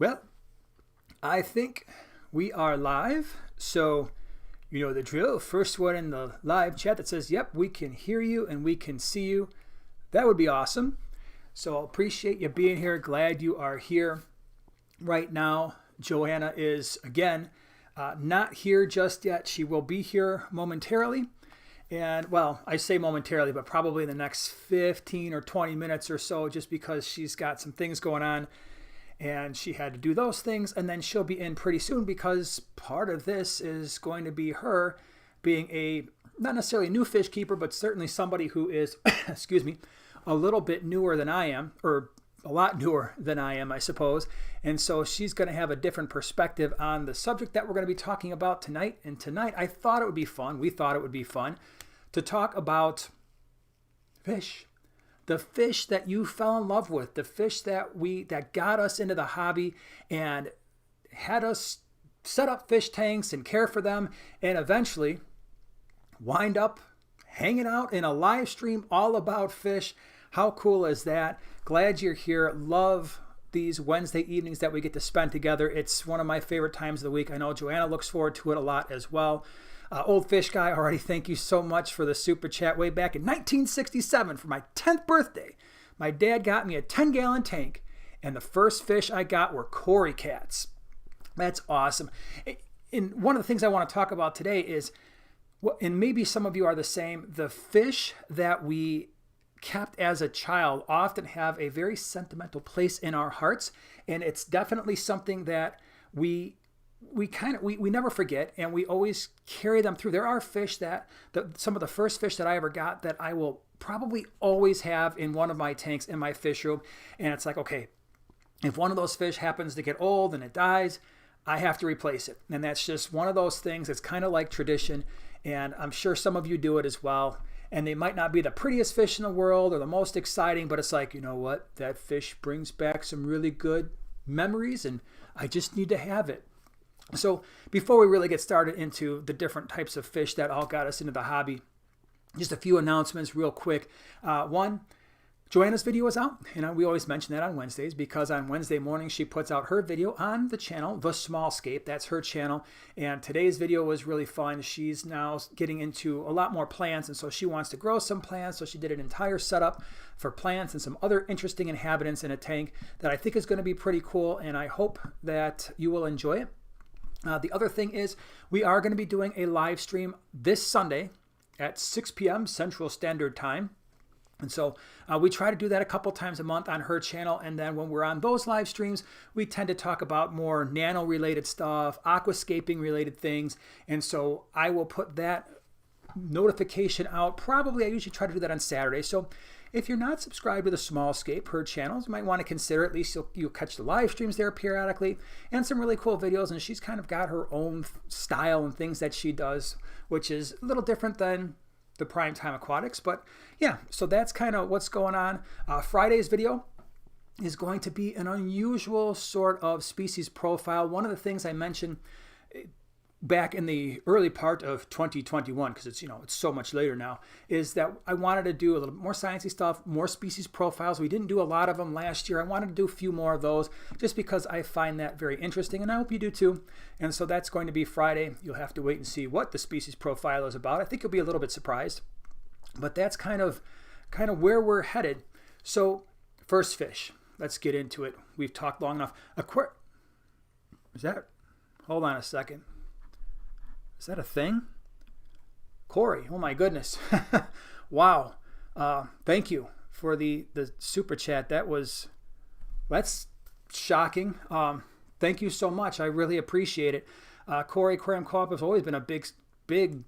Well, I think we are live, so you know the drill. First one in the live chat that says, yep, we can hear you and we can see you. That would be awesome. So I appreciate you being here. Glad you are here right now. Joanna is, again, not here just yet. She will be here momentarily. And, well, I say momentarily, but probably in the next 15 or 20 minutes or so, just because she's got some things going on. And she had to do those things, and then she'll be in pretty soon because part of this is going to be her being a, not necessarily new fish keeper, but certainly somebody who is, excuse me, a little bit newer than I am, or a lot newer than I am, I suppose. And so she's going to have a different perspective on the subject that we're going to be talking about tonight. And tonight I thought it would be fun, we thought it would be fun to talk about fish. The fish that you fell in love with, the fish that got us into the hobby and had us set up fish tanks and care for them, and eventually wind up hanging out in a live stream all about fish. How cool is that? Glad you're here. Love these Wednesday evenings that we get to spend together. It's one of my favorite times of the week. I know Joanna looks forward to it a lot as well. Old Fish Guy already, thank you so much for the super chat. Way back in 1967 for my 10th birthday, my dad got me a 10-gallon tank, and the first fish I got were Cory cats. That's awesome. And one of the things I want to talk about today is, and maybe some of you are the same, the fish that we kept as a child often have a very sentimental place in our hearts, and it's definitely something that we never forget, and we always carry them through. There are fish some of the first fish that I ever got that I will probably always have in one of my tanks in my fish room. And it's like, okay, if one of those fish happens to get old and it dies, I have to replace it. And that's just one of those things. It's kind of like tradition, and I'm sure some of you do it as well. And they might not be the prettiest fish in the world or the most exciting, but it's like, you know what? That fish brings back some really good memories, and I just need to have it. So before we really get started into the different types of fish that all got us into the hobby, just a few announcements real quick. One, Joanna's video is out. We always mention that on Wednesdays because on Wednesday morning she puts out her video on the channel, The Small Scape. That's her channel. And today's video was really fun. She's now getting into a lot more plants, and so she wants to grow some plants. So she did an entire setup for plants and some other interesting inhabitants in a tank that I think is going to be pretty cool, and I hope that you will enjoy it. The other thing is we are going to be doing a live stream this Sunday at 6 p.m. Central Standard Time. And so we try to do that a couple times a month on her channel. And then when we're on those live streams, we tend to talk about more nano-related stuff, aquascaping related things. And so I will put that notification out. Probably I usually try to do that on Saturday. So if you're not subscribed to the Small Scape, her channels, you might want to consider, at least you'll catch the live streams there periodically and some really cool videos. And she's kind of got her own style and things that she does, which is a little different than the Primetime Aquatics. But yeah, so that's kind of what's going on. Friday's video is going to be an unusual sort of species profile. One of the things I mentioned back in the early part of 2021, because it's so much later now, is that I wanted to do a little more sciencey stuff, more species profiles. We didn't do a lot of them last year. I wanted to do a few more of those just because I find that very interesting, and I hope you do too. And so that's going to be Friday. You'll have to wait and see what the species profile is about. I think you'll be a little bit surprised, but that's kind of where we're headed. So first fish, let's get into it. We've talked long enough. Hold on a second. Is that a thing? Cory, oh my goodness. Wow. Thank you for the super chat. That's shocking. Thank you so much. I really appreciate it. Cory, Aquarium Co-op has always been a big,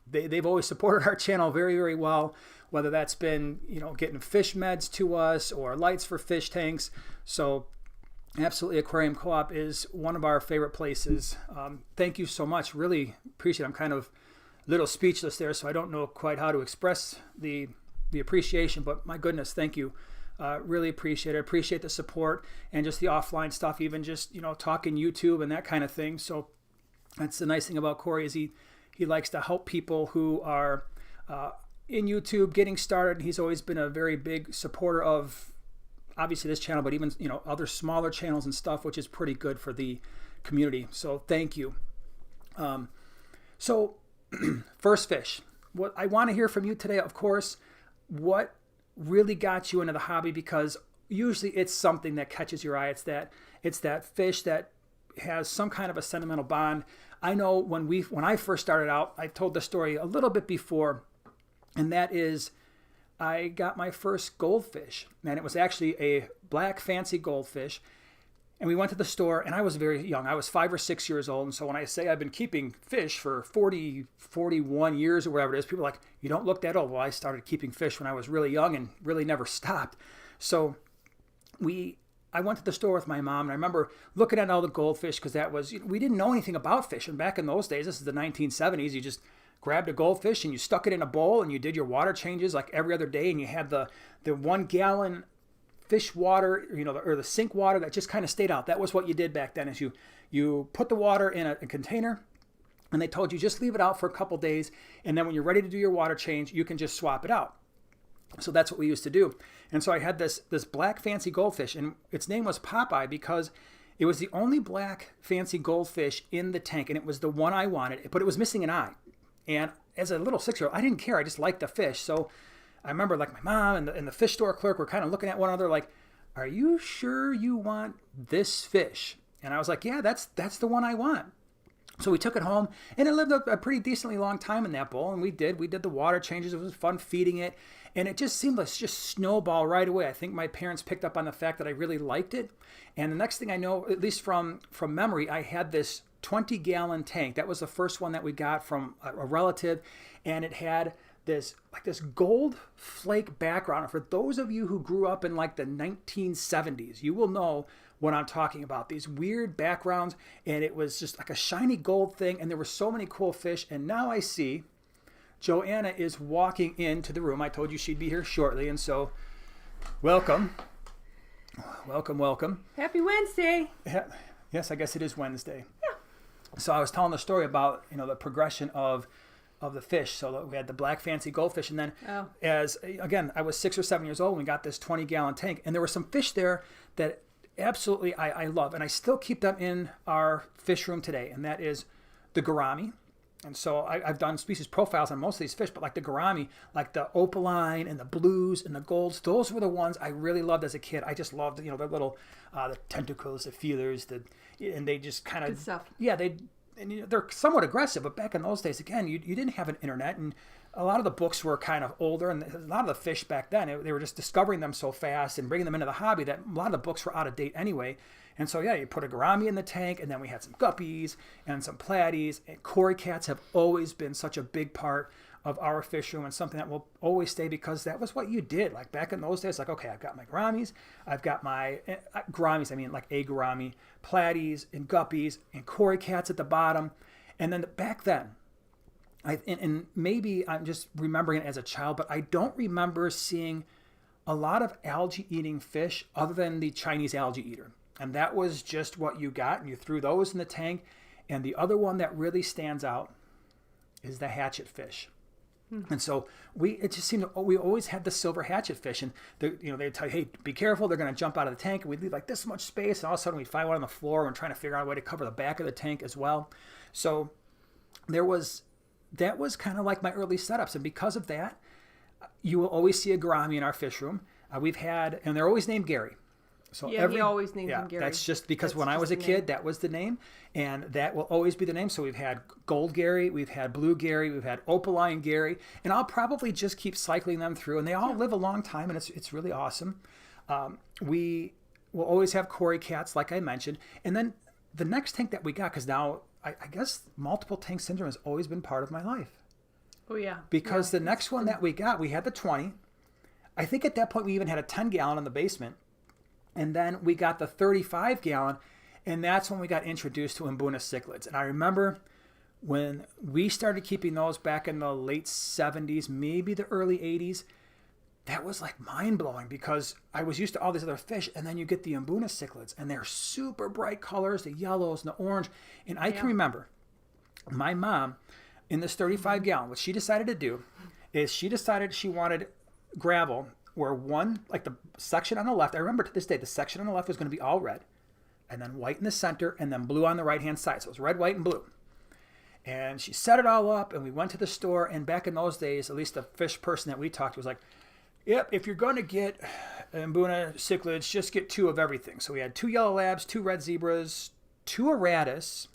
they've always supported our channel very, very well, whether that's been, getting fish meds to us or lights for fish tanks. So absolutely, Aquarium Co-op is one of our favorite places. Thank you so much. Really appreciate it. I'm kind of a little speechless there, so I don't know quite how to express the appreciation, but my goodness, thank you. Really appreciate it. Appreciate the support and just the offline stuff, even just, talking YouTube and that kind of thing. So that's the nice thing about Cory is he likes to help people who are in YouTube getting started. He's always been a very big supporter of obviously this channel, but even, other smaller channels and stuff, which is pretty good for the community. So thank you. So first fish, what I want to hear from you today, of course, what really got you into the hobby, because usually it's something that catches your eye. It's that fish that has some kind of a sentimental bond. I know when I first started out, I told the story a little bit before, and that is I got my first goldfish, and it was actually a black fancy goldfish. And we went to the store, and I was very young. I was 5 or 6 years old. And so when I say I've been keeping fish for 41 years or whatever it is, people are like, you don't look that old. Well, I started keeping fish when I was really young and really never stopped. So I went to the store with my mom, and I remember looking at all the goldfish, because we didn't know anything about fish. And back in those days, this is the 1970s, you just grabbed a goldfish and you stuck it in a bowl and you did your water changes like every other day, and you had the 1 gallon fish water, or the sink water that just kind of stayed out. That was what you did back then, is you put the water in a container, and they told you just leave it out for a couple days, and then when you're ready to do your water change, you can just swap it out. So that's what we used to do. And so I had this black fancy goldfish, and its name was Popeye because it was the only black fancy goldfish in the tank, and it was the one I wanted, but it was missing an eye. And as a little 6-year-old, I didn't care. I just liked the fish. So I remember like my mom and the fish store clerk were kind of looking at one another like, are you sure you want this fish? And I was like, yeah, that's the one I want. So we took it home, and it lived a pretty decently long time in that bowl. And we did the water changes. It was fun feeding it. And it just seemed to just snowball right away. I think my parents picked up on the fact that I really liked it. And the next thing I know, at least from memory, I had this 20-gallon tank. That was the first one that we got from a relative. And it had this gold flake background. And for those of you who grew up in like the 1970s, you will know what I'm talking about. These weird backgrounds, and it was just like a shiny gold thing, and there were so many cool fish. And now I see Joanna is walking into the room. I told you she'd be here shortly, and so welcome. Welcome. Happy Wednesday. Yes, I guess it is Wednesday. Yeah. So I was telling the story about, the progression of the fish. So we had the black fancy goldfish, and then I was 6 or 7 years old when we got this 20-gallon tank, and there were some fish there that absolutely I love, and I still keep them in our fish room today, and that is the gourami. And so I've done species profiles on most of these fish, but like the gourami, like the opaline and the blues and the golds, those were the ones I really loved as a kid. I just loved, their little, the tentacles, the feelers, and they just kind of, good stuff. Yeah, they're somewhat aggressive, but back in those days, again, you didn't have an internet, and a lot of the books were kind of older, and a lot of the fish back then, they were just discovering them so fast and bringing them into the hobby that a lot of the books were out of date anyway. And so, you put a gourami in the tank, and then we had some guppies and some platies, and cory cats have always been such a big part of our fish room, and something that will always stay, because that was what you did. Like back in those days, like, okay, I've got my gouramis, I've got my gouramis, I mean like a gourami, platies and guppies and cory cats at the bottom. And then back then, and maybe I'm just remembering it as a child, but I don't remember seeing a lot of algae-eating fish other than the Chinese algae eater. And that was just what you got, and you threw those in the tank. And the other one that really stands out is the hatchet fish. And so it just seemed we always had the silver hatchet fish, and they'd tell you, hey, be careful, they're going to jump out of the tank. And we'd leave like this much space, and all of a sudden we'd find one on the floor and trying to figure out a way to cover the back of the tank as well. So that was kind of like my early setups, and because of that, you will always see a gourami in our fish room. We've had, and they're always named Gary. So he always named him Gary. That's just because when I was a kid, that was the name, and that will always be the name. So we've had Gold Gary, we've had Blue Gary, we've had Opaline Gary, and I'll probably just keep cycling them through, and they all live a long time, and it's really awesome. We will always have cory cats, like I mentioned, and then the next tank that we got, because now I guess multiple tank syndrome has always been part of my life. Oh yeah. Because the next one that we got, we had the 20. I think at that point we even had a 10-gallon in the basement. And then we got the 35-gallon, and that's when we got introduced to Mbuna cichlids. And I remember when we started keeping those back in the late 70s, maybe the early 80s, that was like mind-blowing, because I was used to all these other fish, and then you get the Mbuna cichlids, and they're super bright colors, the yellows and the orange. And I can remember my mom in this 35-gallon, what she decided to do is she decided she wanted gravel where one, like the section on the left, I remember to this day, the section on the left was going to be all red, and then white in the center, and then blue on the right-hand side. So it was red, white, and blue. And she set it all up, and we went to the store, and back in those days, at least the fish person that we talked to was like, yep, if you're going to get Mbuna cichlids, just get 2 of everything. So we had 2 yellow labs, 2 red zebras, 2 Aratus.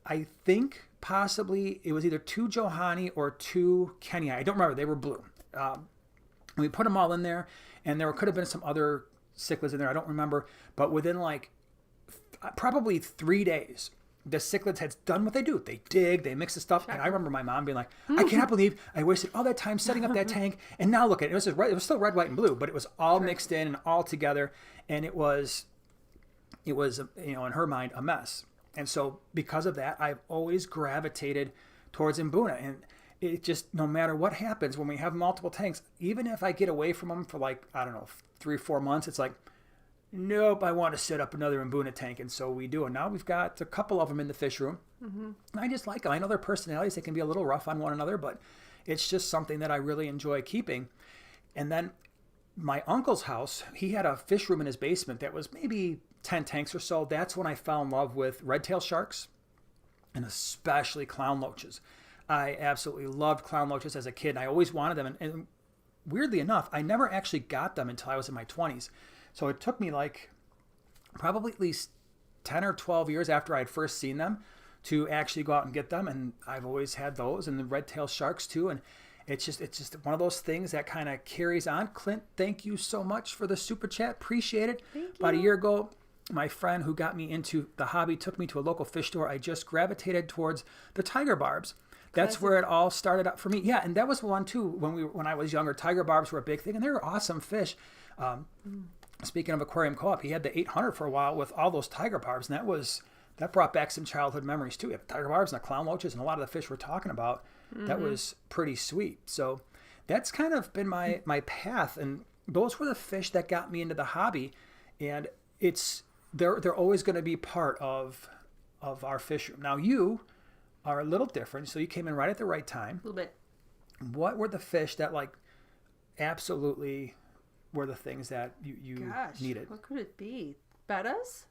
I think possibly it was either 2 Johanni or 2 Kenya. I don't remember. They were blue. We put them all in there, and there could have been some other cichlids in there. I don't remember. But within like probably 3 days, the cichlids had done what they do. They dig, they mix the stuff. And I remember my mom being like, I cannot believe I wasted all that time setting up that tank. And now look at it. It was still red, white, and blue, but it was all mixed in and all together. And it was, in her mind, a mess. And so because of that, I've always gravitated towards Mbuna. And it just, no matter what happens when we have multiple tanks, even if I get away from them for like, I don't know, 3 or 4 months, it's like, nope, I want to set up another Mbuna tank. And so we do. And now we've got a couple of them in the fish room. Mm-hmm. I just like them. I know their personalities. They can be a little rough on one another, but it's just something that I really enjoy keeping. And then my uncle's house, he had a fish room in his basement that was maybe 10 tanks or so. That's when I fell in love with red-tailed sharks and especially clown loaches. I absolutely loved clown loaches as a kid. And I always wanted them. And weirdly enough, I never actually got them until I was in my 20s. So it took me like probably at least 10 or 12 years after I had first seen them to actually go out and get them. And I've always had those and the red-tailed sharks too. And it's just one of those things that kind of carries on. Clint, thank you so much for the super chat. Appreciate it. About a year ago, my friend who got me into the hobby took me to a local fish store. I just gravitated towards the tiger barbs. That's where it all started up for me. Yeah, and that was one too when I was younger. Tiger barbs were a big thing, and they were awesome fish. Speaking of Aquarium Co-op, he had the 800 for a while with all those tiger barbs, and that brought back some childhood memories too. You have tiger barbs and the clown loaches and a lot of the fish we're talking about. Mm-hmm. That was pretty sweet. So that's kind of been my path, and those were the fish that got me into the hobby. And they're always going to be part of our fish room. Now you are a little different, so you came in right at the right time. A little bit. What were the fish that like absolutely were the things that you needed? What could it be? Bettas?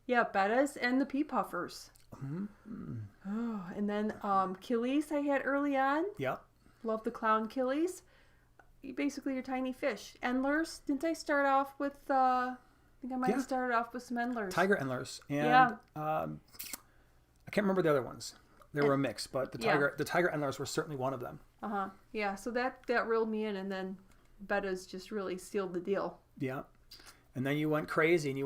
Yeah, bettas and the pea puffers. Mm-hmm. Oh, and then killies I had early on. Yep. Love the clown killies. Basically your tiny fish. Endlers. Didn't I start off with I think I might have started off with some endlers. Tiger endlers. And I can't remember the other ones. They were a mix, but the tiger endlers were certainly one of them. Uh-huh. Yeah, so that reeled me in, and then Betta's just really sealed the deal. Yeah. And then you went crazy, and you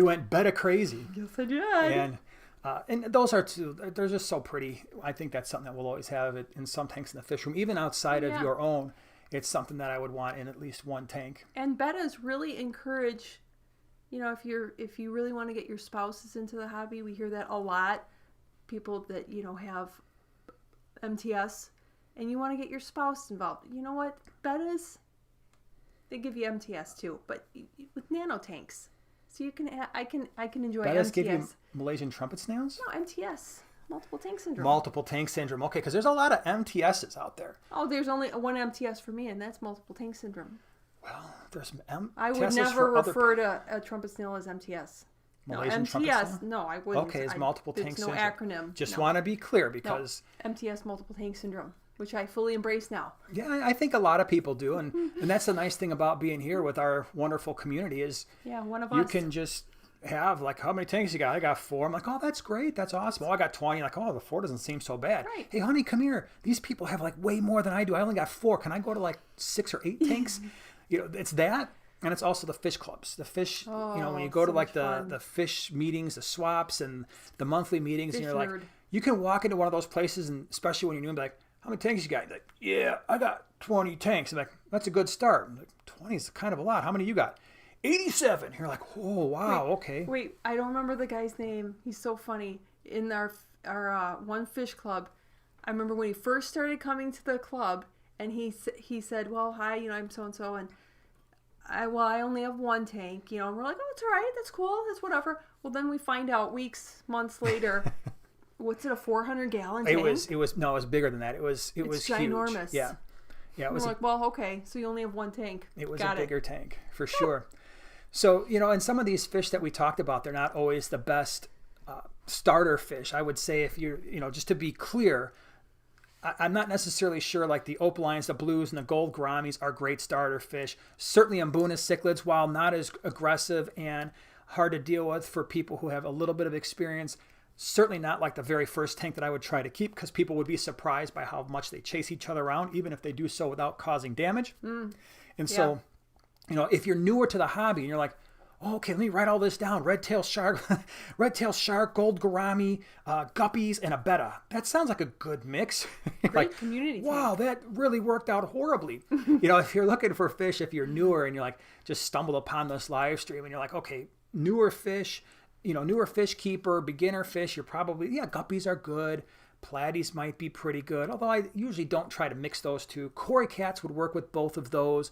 went Betta crazy. Yes, I did. And those are they're just so pretty. I think that's something that we'll always have in some tanks in the fish room. Even outside of your own, it's something that I would want in at least one tank. And Betta's really encourage, if you really want to get your spouses into the hobby, we hear that a lot. People that, have MTS, and you want to get your spouse involved. You know what? Betta's, they give you MTS too, but with nano tanks. So I can enjoy Betta's MTS. give you Malaysian trumpet snails? No, MTS. Multiple tank syndrome. Multiple tank syndrome. Okay, because there's a lot of MTSs out there. Oh, there's only one MTS for me, and that's multiple tank syndrome. Well, there's some MTSs I would never refer to a trumpet snail as MTS. Malaysian trumpet snail? No, I wouldn't. Okay, it's multiple tank syndrome. There's no acronym. Just want to be clear because... No, MTS, multiple tank syndrome, which I fully embrace now. Yeah, I think a lot of people do, and that's the nice thing about being here with our wonderful community is one of us. You can just have, like, how many tanks you got? I got 4. I'm like, oh, that's great. That's awesome. Oh, I got 20. Like, oh, the 4 doesn't seem so bad. Right. Hey, honey, come here. These people have, like, way more than I do. I only got 4. Can I go to, like, 6 or 8 tanks? It's that. And it's also the fish clubs. The fish, when you go to like the fish meetings, the swaps and the monthly meetings, fish and you're like, you can walk into one of those places, and especially when you're new, and be like, how many tanks you got? You're like, yeah, I got 20 tanks. I'm like, that's a good start. I'm like, 20 is kind of a lot. How many you got? 87. You're like, oh, wow, okay. Wait, I don't remember the guy's name. He's so funny. In our one fish club, I remember when he first started coming to the club, and he said, well, hi, I'm so-and-so, and I only have 1 tank, and we're like, oh, it's all right, that's cool, that's whatever. Well, then we find out months later, what's it, a 400-gallon tank? It was bigger than that. It was ginormous. Huge. Yeah. Yeah, it We're was like, well, okay, so you only have one tank. it was Got a bigger tank for sure. So, and some of these fish that we talked about, they're not always the best starter fish. I would say if you're, just to be clear, I'm not necessarily sure like the opalines, the blues, and the gold gouramis are great starter fish. Certainly Mbuna cichlids, while not as aggressive and hard to deal with for people who have a little bit of experience, certainly not like the very first tank that I would try to keep, because people would be surprised by how much they chase each other around, even if they do so without causing damage. And so, if you're newer to the hobby and you're like, oh, okay, let me write all this down. Red-tail shark, gold gourami, guppies, and a betta. That sounds like a good mix. Great community tank. Wow, that really worked out horribly. If you're looking for fish, if you're newer and you're like, just stumbled upon this live stream and you're like, okay, newer fish keeper, beginner fish, you're probably, guppies are good. Platies might be pretty good, although I usually don't try to mix those two. Cory cats would work with both of those.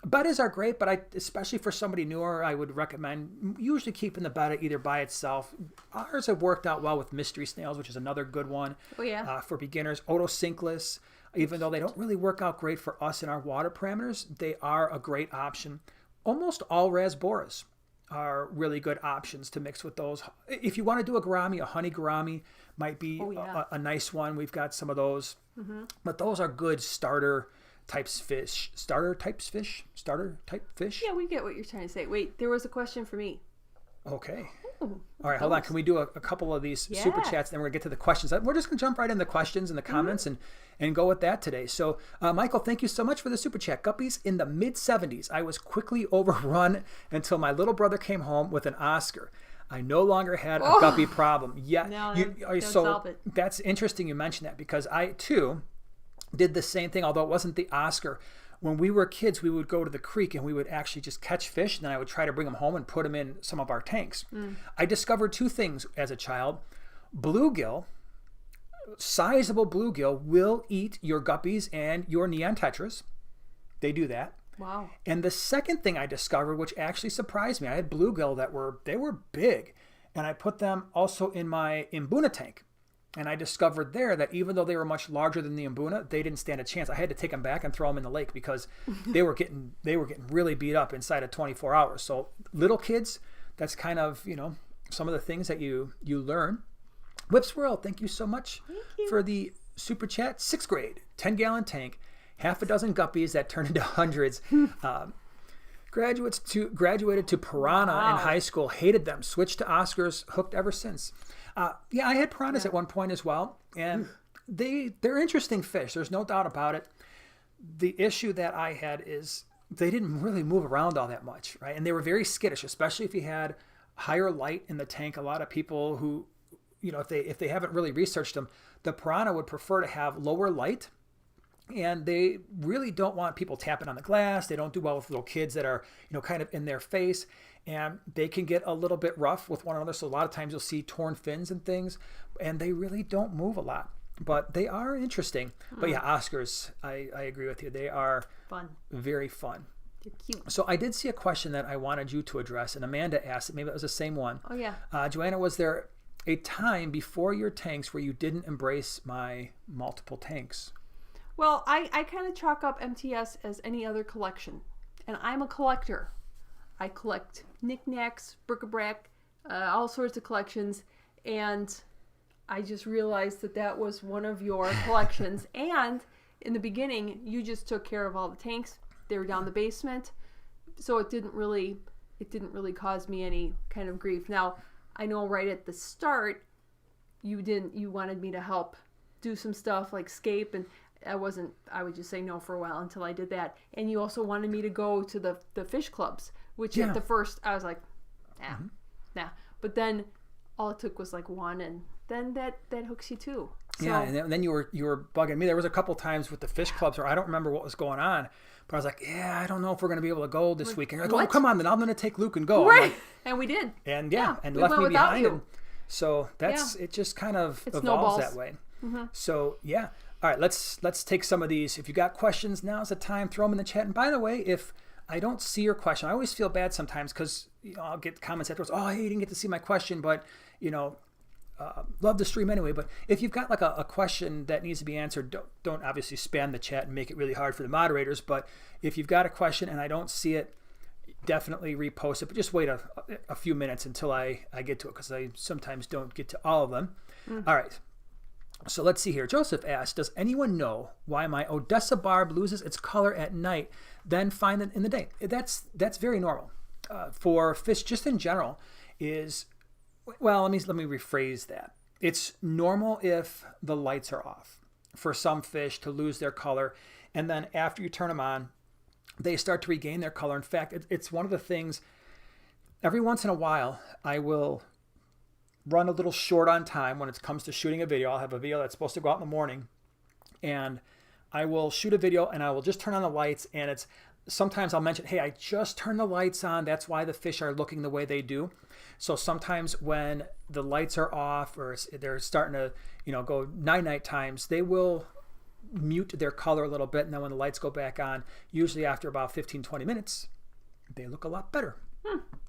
Bettas are great, but especially for somebody newer, I would recommend usually keeping the betta either by itself. Ours have worked out well with mystery snails, which is another good one. Oh, yeah. For beginners. Otocinclus, even though they don't really work out great for us in our water parameters, they are a great option. Almost all rasboras are really good options to mix with those. If you want to do a gourami, a honey gourami might be a nice one. We've got some of those. But those are good starter type fish. Yeah, we get what you're trying to say. Wait, there was a question for me. Okay. Ooh, all right, hold on. Can we do a couple of these super chats? Then we're going to get to the questions. We're just going to jump right into the questions and the comments and go with that today. So, Michael, thank you so much for the super chat. Guppies in the mid-70s. I was quickly overrun until my little brother came home with an Oscar. I no longer had a guppy problem. Yeah. No, solve it. That's interesting you mentioned that, because I, too, did the same thing, although it wasn't the Oscar. When we were kids, we would go to the creek and we would actually just catch fish, and then I would try to bring them home and put them in some of our tanks. I discovered two things as a child. Bluegill, sizable bluegill, will eat your guppies and your neon tetras. They do that. Wow. And the second thing I discovered, which actually surprised me, I had bluegill that were big, and I put them also in my Mbuna tank. And I discovered there that even though they were much larger than the Mbuna, they didn't stand a chance. I had to take them back and throw them in the lake because they were getting really beat up inside of 24 hours. So little kids, that's kind of, some of the things that you learn. Whipswirl, thank you so much for the super chat. 6th grade, 10-gallon tank, half a dozen guppies that turned into hundreds. Graduated to Piranha in high school, hated them, switched to Oscars, hooked ever since. I had piranhas at one point as well, and they're interesting fish. There's no doubt about it. The issue that I had is they didn't really move around all that much, right? And they were very skittish, especially if you had higher light in the tank. A lot of people who, if they haven't really researched them, the piranha would prefer to have lower light, and they really don't want people tapping on the glass. They don't do well with little kids that are, kind of in their face. And they can get a little bit rough with one another. So a lot of times you'll see torn fins and things, and they really don't move a lot. But they are interesting. But yeah, Oscars, I agree with you. They are fun. Very fun. They're cute. So I did see a question that I wanted you to address, and Amanda asked it. Maybe it was the same one. Oh, yeah. Joanna, was there a time before your tanks where you didn't embrace my multiple tanks? Well, I kind of chalk up MTS as any other collection. And I'm a collector. I collect knickknacks, bric-a-brac, all sorts of collections, and I just realized that was one of your collections. And in the beginning, you just took care of all the tanks. They were down the basement, so it didn't really cause me any kind of grief. Now, I know right at the start, you wanted me to help do some stuff like scape, and I would just say no for a while until I did that. And you also wanted me to go to the fish clubs, which at the first I was like, nah. But then all it took was like one, and then that hooks you too. So, yeah, and then you were bugging me. There was a couple times with the fish clubs where I don't remember what was going on, but I was like, I don't know if we're going to be able to go this week. And you're like, oh, come on, then I'm going to take Luke and go. Right, like, and we did. And and we left me behind. And so it just kind of evolves that way. Mm-hmm. So yeah. All right, let's take some of these. If you got questions, now's the time. Throw them in the chat. And by the way, if I don't see your question, I always feel bad sometimes because I'll get comments afterwards. Oh, hey, you didn't get to see my question, but love the stream anyway. But if you've got like a question that needs to be answered, don't obviously spam the chat and make it really hard for the moderators. But if you've got a question and I don't see it, definitely repost it. But just wait a few minutes until I get to it, because I sometimes don't get to all of them. All right. So let's see here. Joseph asked, does anyone know why my Odessa barb loses its color at night, then find it in the day? That's very normal. For fish just in general is, well, let me rephrase that. It's normal if the lights are off for some fish to lose their color, and then after you turn them on, they start to regain their color. In fact, it's one of the things, every once in a while, I will run a little short on time when it comes to shooting a video. I'll have a video that's supposed to go out in the morning, and I will shoot a video and I will just turn on the lights, and it's sometimes I'll mention, hey, I just turned the lights on. That's why the fish are looking the way they do. So sometimes when the lights are off or they're starting to, go night times, they will mute their color a little bit. And then when the lights go back on, usually after about 15-20 minutes, they look a lot better.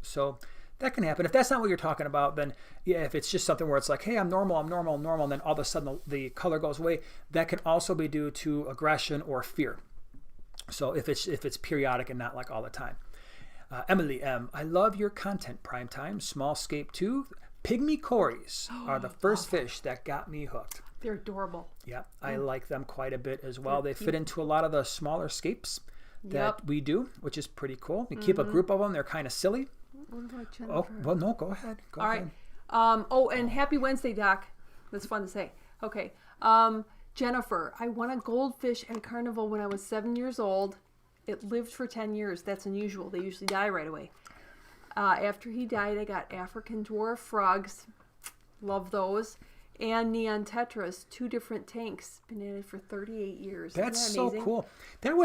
So that can happen. If that's not what you're talking about, then yeah, if it's just something where it's like, hey, I'm normal, and then all of a sudden the color goes away, that can also be due to aggression or fear. So if it's periodic and not like all the time. Emily M, I love your content, Primetime. Small scape 2. Pygmy cories are the first fish that got me hooked. They're adorable. Yeah, I like them quite a bit as well. They fit into a lot of the smaller scapes that we do, which is pretty cool. We keep a group of them. They're kind of silly. What about Jennifer? Oh, well, no, go ahead. All right. And happy Wednesday, Doc. That's fun to say. Okay. Jennifer, I won a goldfish at a carnival when I was 7 years old. It lived for 10 years. That's unusual. They usually die right away. After he died, I got African dwarf frogs. Love those. And neon tetras, 2 different tanks. Been in it for 38 years. That's Isn't that so amazing? cool. That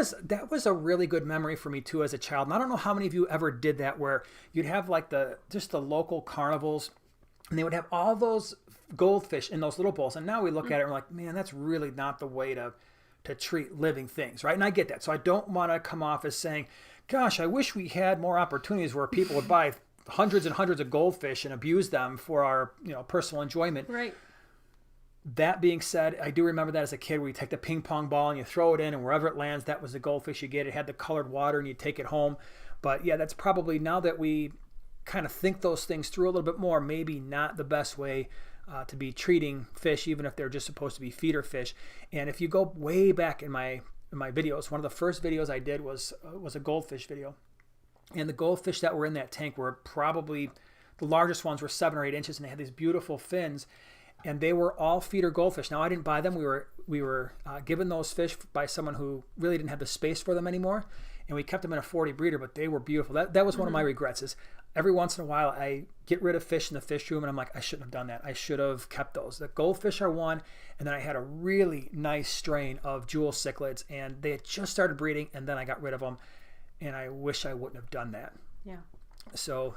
was a really good memory for me too as a child. And I don't know how many of you ever did that, where you'd have like just the local carnivals, and they would have all those goldfish in those little bowls. And now we look at it and we're like, man, that's really not the way to treat living things, right? And I get that. So I don't want to come off as saying, gosh, I wish we had more opportunities where people would buy hundreds and hundreds of goldfish and abuse them for our personal enjoyment. Right. That being said, I do remember that as a kid, where you take the ping pong ball and you throw it in, and wherever it lands, that was the goldfish you get. It had the colored water, and you take it home. But yeah, that's probably, now that we kind of think those things through a little bit more, maybe not the best way to be treating fish, even if they're just supposed to be feeder fish. And if you go way back in my videos, one of the first videos I did was a goldfish video. And the goldfish that were in that tank were probably, the largest ones were 7 or 8 inches, and they had these beautiful fins. And they were all feeder goldfish. Now, I didn't buy them. We were given those fish by someone who really didn't have the space for them anymore. And we kept them in a 40 breeder, but they were beautiful. That was one of my regrets, is every once in a while I get rid of fish in the fish room and I'm like, I shouldn't have done that. I should have kept those. The goldfish are one. And then I had a really nice strain of jewel cichlids, and they had just started breeding, and then I got rid of them. And I wish I wouldn't have done that. Yeah. So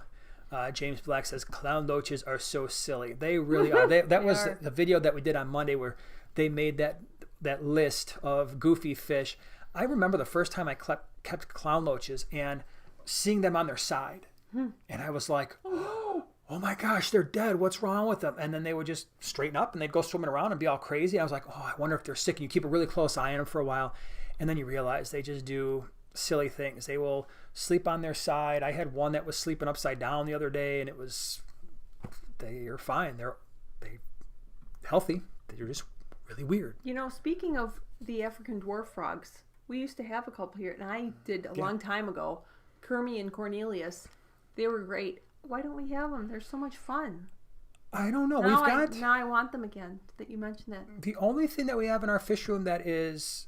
James Black says, clown loaches are so silly. They really are. That was the video that we did on Monday, where they made that list of goofy fish. I remember the first time I kept clown loaches and seeing them on their side. And I was like, oh my gosh, they're dead. What's wrong with them? And then they would just straighten up and they'd go swimming around and be all crazy. I was like, oh, I wonder if they're sick. And you keep a really close eye on them for a while. And then you realize they just do silly things. They will sleep on their side. I had one that was sleeping upside down the other day, and they are fine. They're healthy. They're just really weird. Speaking of the African dwarf frogs, we used to have a couple here, and I did a long time ago. Kermie and Cornelius, they were great. Why don't we have them? They're so much fun. I don't know. Now I want them again, that you mentioned that. The only thing that we have in our fish room that is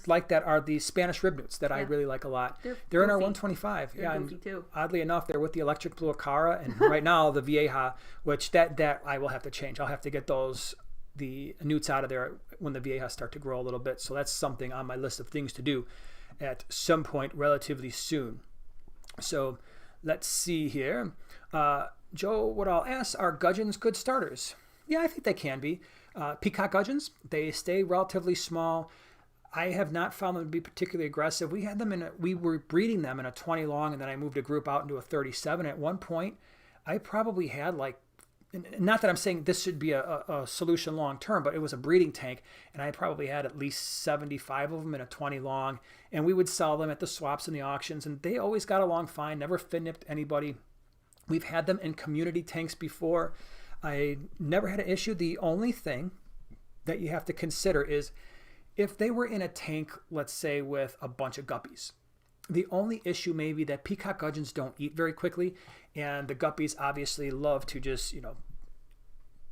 like that are the Spanish rib newts that I really like a lot. They're in our 125. They're goofy too. Oddly enough, they're with the electric blue Acara, and right now the Vieja, which that I will have to change. I'll have to get the newts out of there when the Viejas start to grow a little bit. So that's something on my list of things to do at some point relatively soon. So let's see here. Joe Woodall asks, are gudgeons good starters? Yeah, I think they can be. Peacock gudgeons, they stay relatively small. I have not found them to be particularly aggressive. We were breeding them in a 20 long, and then I moved a group out into a 37. At one point, I probably had like not that I'm saying this should be a solution long term, but it was a breeding tank, and I probably had at least 75 of them in a 20 long, and we would sell them at the swaps and the auctions, and they always got along fine, never fin-nipped anybody. We've had them in community tanks before. I never had an issue. The only thing that you have to consider is if they were in a tank, let's say with a bunch of guppies. The only issue may be that peacock gudgeons don't eat very quickly, and the guppies obviously love to just,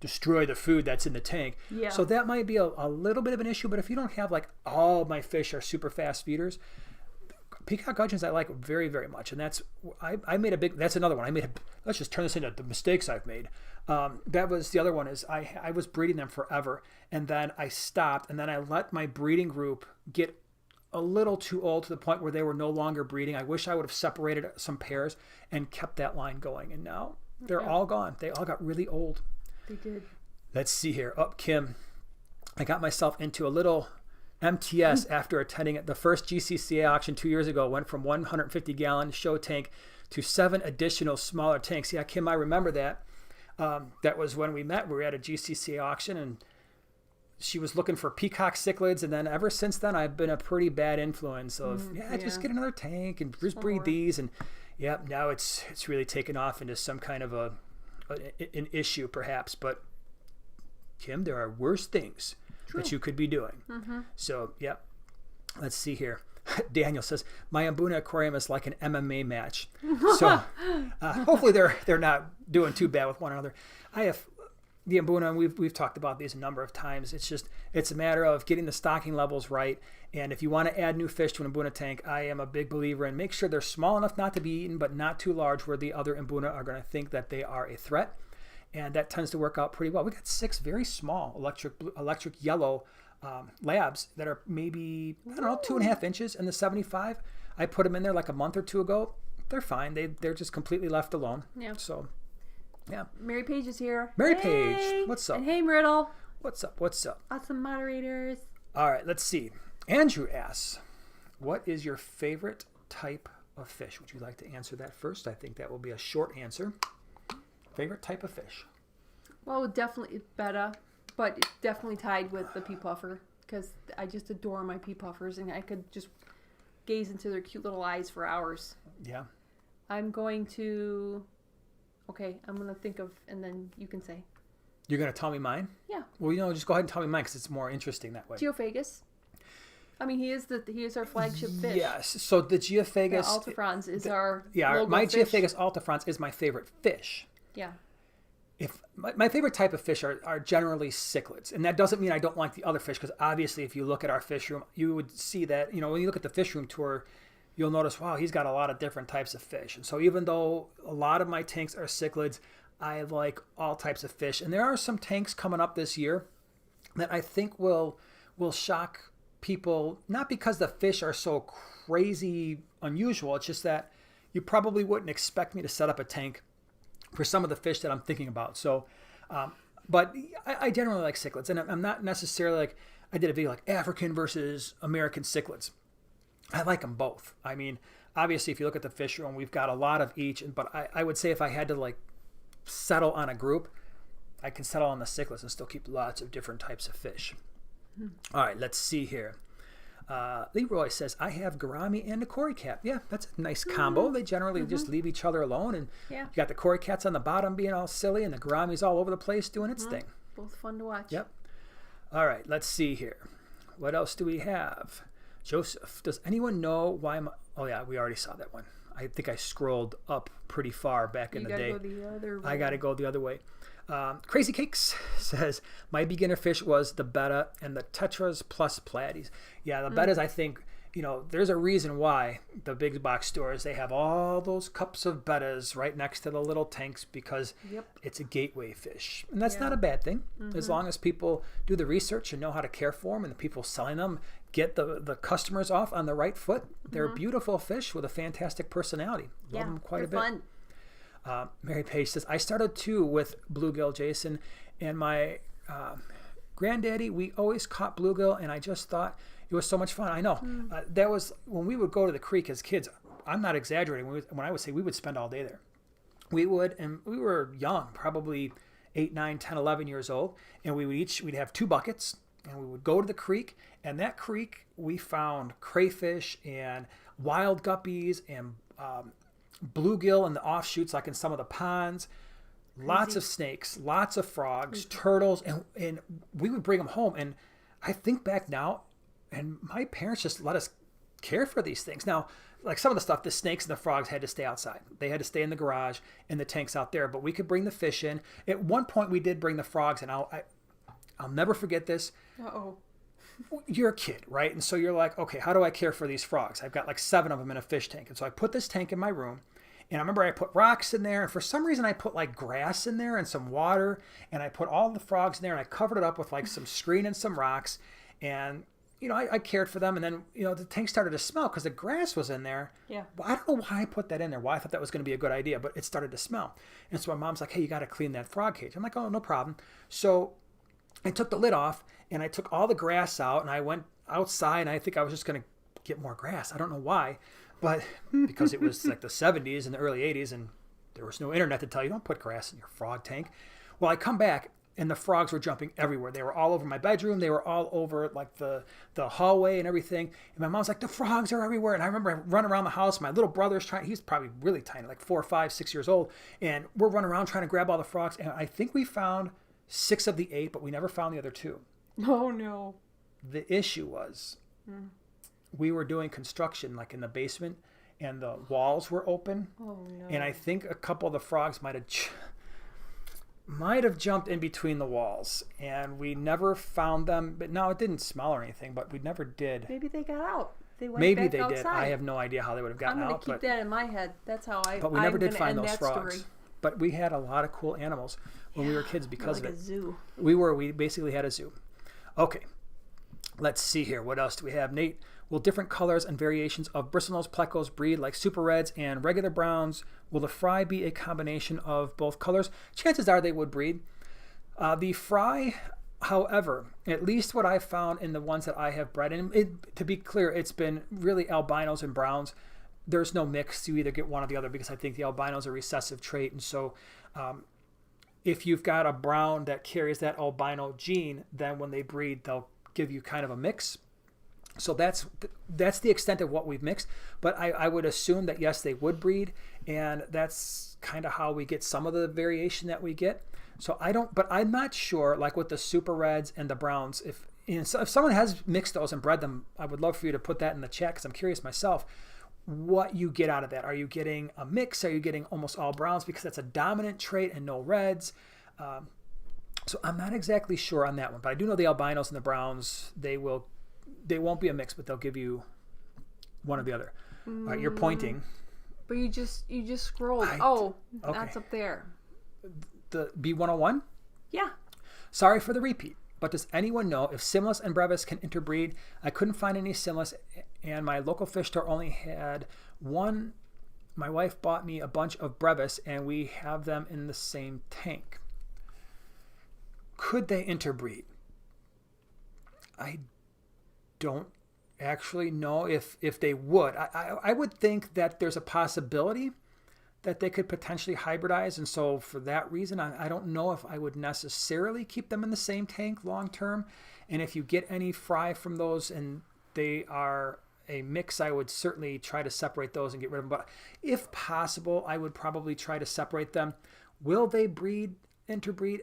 destroy the food that's in the tank. Yeah. So that might be a little bit of an issue, but if you don't have like all my fish are super fast feeders, peacock gudgeons I like very, very much. And that's, that's another one. Let's just turn this into the mistakes I've made. That was the other one is I was breeding them forever, and then I stopped, and then I let my breeding group get a little too old to the point where they were no longer breeding. I wish I would have separated some pairs and kept that line going. And now they're all gone. They all got really old. They did. Let's see here. Kim, I got myself into a little MTS after attending the first GCCA auction 2 years ago. Went from 150-gallon show tank to 7 additional smaller tanks. Yeah, Kim, I remember that. That was when we met. We were at a GCCA auction, and she was looking for peacock cichlids, and then ever since then I've been a pretty bad influence of just get another tank and just breed these, and now it's really taken off into some kind of an issue perhaps. But Kim, there are worse things that you could be doing. So let's see here. Daniel says my Mbuna aquarium is like an MMA match, so hopefully they're not doing too bad with one another. I have the Mbuna, and we've talked about these a number of times. It's a matter of getting the stocking levels right. And if you want to add new fish to an Mbuna tank, I am a big believer in make sure they're small enough not to be eaten, but not too large where the other Mbuna are going to think that they are a threat. And that tends to work out pretty well. We got 6 very small electric yellow labs that are maybe, 2.5 inches in the 75. I put them in there like a month or two ago. They're fine. They're just completely left alone. Yeah. So. Yeah. Mary Page is here. Mary Page, what's up? And hey, Myrtle. What's up? Awesome moderators. All right, let's see. Andrew asks, what is your favorite type of fish? Would you like to answer that first? I think that will be a short answer. Favorite type of fish? Well, definitely Betta, but it's definitely tied with the pea puffer because I just adore my pea puffers, and I could just gaze into their cute little eyes for hours. Yeah. I'm going to think of, and then you can say. You're going to tell me mine? Yeah. Well, just go ahead and tell me mine because it's more interesting that way. Geophagus. I mean, he is our flagship fish. Yes. So the Geophagus. Yeah, Altifrons is our my fish. Geophagus Altifrons is my favorite fish. Yeah. If my favorite type of fish are generally cichlids, and that doesn't mean I don't like the other fish, because obviously if you look at our fish room, you would see that, when you look at the fish room tour, you'll notice, wow, he's got a lot of different types of fish. And so even though a lot of my tanks are cichlids, I like all types of fish. And there are some tanks coming up this year that I think will shock people, not because the fish are so crazy unusual, it's just that you probably wouldn't expect me to set up a tank for some of the fish that I'm thinking about. So, but I generally like cichlids, and I'm not necessarily like, I did a video like African versus American cichlids. I like them both. I mean, obviously, if you look at the fish room, we've got a lot of each. But I would say if I had to settle on a group, I can settle on the cichlids and still keep lots of different types of fish. All right, let's see here. Leroy says, I have gourami and a cory cat. Yeah, that's a nice combo. They generally just leave each other alone. And you got the cory cats on the bottom being all silly, and the gourami's all over the place doing its thing. Both fun to watch. Yep. All right, let's see here. What else do we have? Joseph, does anyone know why oh yeah, we already saw that one. I think I scrolled up pretty far back in the day. You gotta go the other way. I gotta go the other way. Crazy Cakes says, my beginner fish was the Betta and the Tetras plus Platies. Yeah, the Bettas, I think, there's a reason why the big box stores, they have all those cups of Bettas right next to the little tanks because it's a gateway fish. And that's not a bad thing. As long as people do the research and know how to care for them, and the people selling them get the customers off on the right foot. They're beautiful fish with a fantastic personality. Love them quite a bit. Fun. Mary Page says, I started too with bluegill, Jason, and my granddaddy, we always caught bluegill, and I just thought it was so much fun. I know. That was when we would go to the creek as kids. I'm not exaggerating when I would say we would spend all day there. We would, and we were young, probably 8, 9, 10, 11 years old. And we'd have 2 buckets, and we would go to the creek. And that creek, we found crayfish and wild guppies and bluegill in the offshoots, like in some of the ponds. Lots of snakes, lots of frogs, turtles, and we would bring them home. And I think back now, and my parents just let us care for these things. Now, like some of the stuff, the snakes and the frogs had to stay outside. They had to stay in the garage and the tanks out there, but we could bring the fish in. At one point, we did bring the frogs, and I'll never forget this. Uh-oh. You're a kid, right? And so you're like, okay, how do I care for these frogs? I've got like 7 of them in a fish tank. And so I put this tank in my room. And I remember I put rocks in there, and for some reason I put like grass in there and some water, and I put all the frogs in there, and I covered it up with like some screen and some rocks, and I cared for them. And then the tank started to smell because the grass was in there. Yeah. Well, I don't know why I put that in there, why I thought that was going to be a good idea, but it started to smell. And so my mom's like, hey, you got to clean that frog cage. I'm like, oh, no problem. So I took the lid off, and I took all the grass out, and I went outside, and I think I was just going to get more grass. I don't know why. But because it was like the 70s and the early 80s, and there was no internet to tell you, don't put grass in your frog tank. Well, I come back, and the frogs were jumping everywhere. They were all over my bedroom. They were all over like the hallway and everything. And my mom's like, the frogs are everywhere. And I remember I run around the house. My little brother's he's probably really tiny, like 4, 5, 6 years old. And we're running around trying to grab all the frogs. And I think we found 6 of the 8, but we never found the other 2. Oh, no. The issue was... we were doing construction like in the basement, and the walls were open. Oh, no. And I think a couple of the frogs might have jumped in between the walls, and we never found them. But no, it didn't smell or anything, but we never did. Maybe they got out. They went Maybe back they outside. did. I have no idea how they would have gotten I'm out. Keep that in my head. That's how But we never did find those frogs. Story. But we had a lot of cool animals when we were kids because like of it. A zoo. We basically had a zoo. Okay. Let's see here. What else do we have? Nate, will different colors and variations of bristlenose plecos breed like super reds and regular browns? Will the fry be a combination of both colors? Chances are they would breed. The fry, however, at least what I've found in the ones that I have bred, and to be clear, it's been really albinos and browns. There's no mix. You either get one or the other because I think the albino is a recessive trait. And so if you've got a brown that carries that albino gene, then when they breed, they'll give you kind of a mix. So that's the extent of what we've mixed. But I would assume that, yes, they would breed. And that's kind of how we get some of the variation that we get. So but I'm not sure, like with the super reds and the browns, if someone has mixed those and bred them, I would love for you to put that in the chat because I'm curious myself what you get out of that. Are you getting a mix? Are you getting almost all browns because that's a dominant trait and no reds? So I'm not exactly sure on that one, but I do know the albinos and the browns, they won't be a mix, but they'll give you one or the other. All right, you're pointing. But you just scrolled. Okay. That's up there. The B101? Yeah. Sorry for the repeat, but does anyone know if Simless and Brevis can interbreed? I couldn't find any Simless, and my local fish store only had one. My wife bought me a bunch of Brevis, and we have them in the same tank. Could they interbreed? I don't actually know if they would. I would think that there's a possibility that they could potentially hybridize, and so for that reason, I don't know if I would necessarily keep them in the same tank long term. And if you get any fry from those and they are a mix, I would certainly try to separate those and get rid of them. But if possible, I would probably try to separate them. Will they interbreed?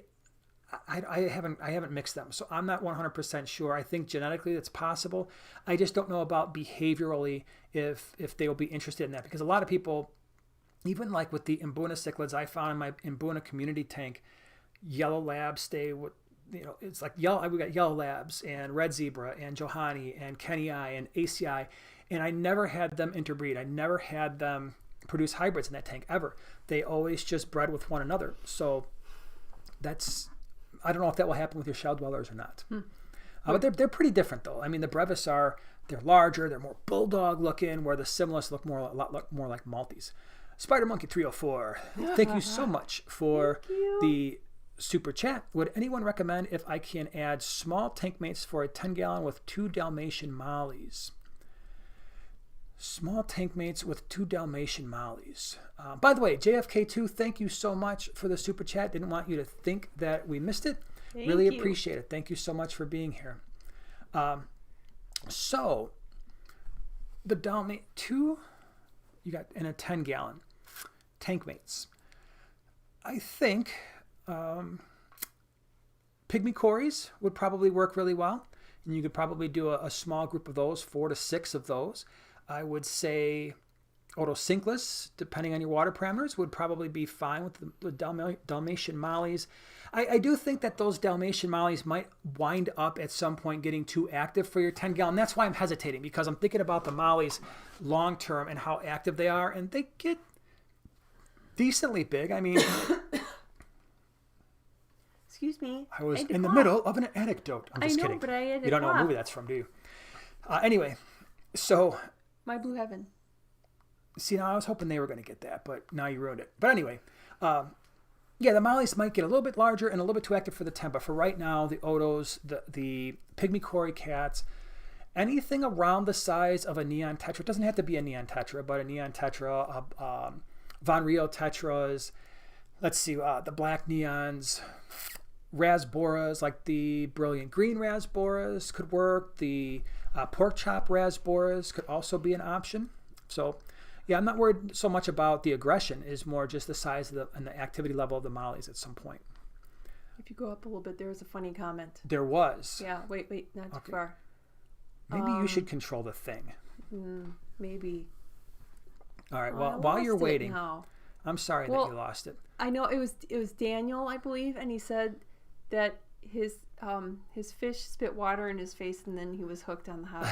I haven't mixed them, so I'm not 100% sure. I think genetically it's possible. I just don't know about behaviorally if they will be interested in that, because a lot of people, even like with the Mbuna cichlids I found in my Mbuna community tank, yellow labs stay with, it's like yellow. We got yellow labs and red zebra and Johanna and Kenny and ACI, and I never had them interbreed. I never had them produce hybrids in that tank ever. They always just bred with one another. So I don't know if that will happen with your shell dwellers or not. But they're pretty different though. I mean, the Brevis they're larger, they're more bulldog looking, where the Simless look a lot more like Maltese. Spider Monkey 304, thank you so much for the super chat. Would anyone recommend if I can add small tank mates for a 10-gallon with 2 Dalmatian mollies? Small tank mates with 2 Dalmatian mollies. By the way, JFK2, thank you so much for the super chat. Didn't want you to think that we missed it. Really appreciate it. Thank you so much for being here. So, the Dalmatian 2, you got in a 10-gallon tank mates. I think pygmy cories would probably work really well. And you could probably do a small group of those, 4 to 6 of those. I would say otocinclus, depending on your water parameters, would probably be fine with the Dalmatian mollies. I do think that those Dalmatian mollies might wind up at some point getting too active for your 10-gallon. That's why I'm hesitating, because I'm thinking about the mollies long term and how active they are, and they get decently big. I mean, excuse me. I was in the middle of an anecdote. I'm just kidding. But I had You don't know what movie that's from, do you? Anyway, so My Blue Heaven. See, now I was hoping they were going to get that, but now you ruined it. But anyway, yeah, the mollies might get a little bit larger and a little bit too active for the 10, but for right now, the otos, the pygmy cory cats, anything around the size of a neon tetra, it doesn't have to be a neon tetra, but a neon tetra, Von Rio tetras, let's see, the black neons, rasboras, like the brilliant green rasboras could work. The pork chop rasboras could also be an option. So, yeah, I'm not worried so much about the aggression. It's more just the size of and the activity level of the mollies at some point. If you go up a little bit, there was a funny comment. There was. Yeah, wait, not too far. Maybe you should control the thing. Maybe. All right, well, while you're waiting, I'm sorry that you lost it. I know it was Daniel, I believe, and he said that his fish spit water in his face, and then he was hooked on the hobby.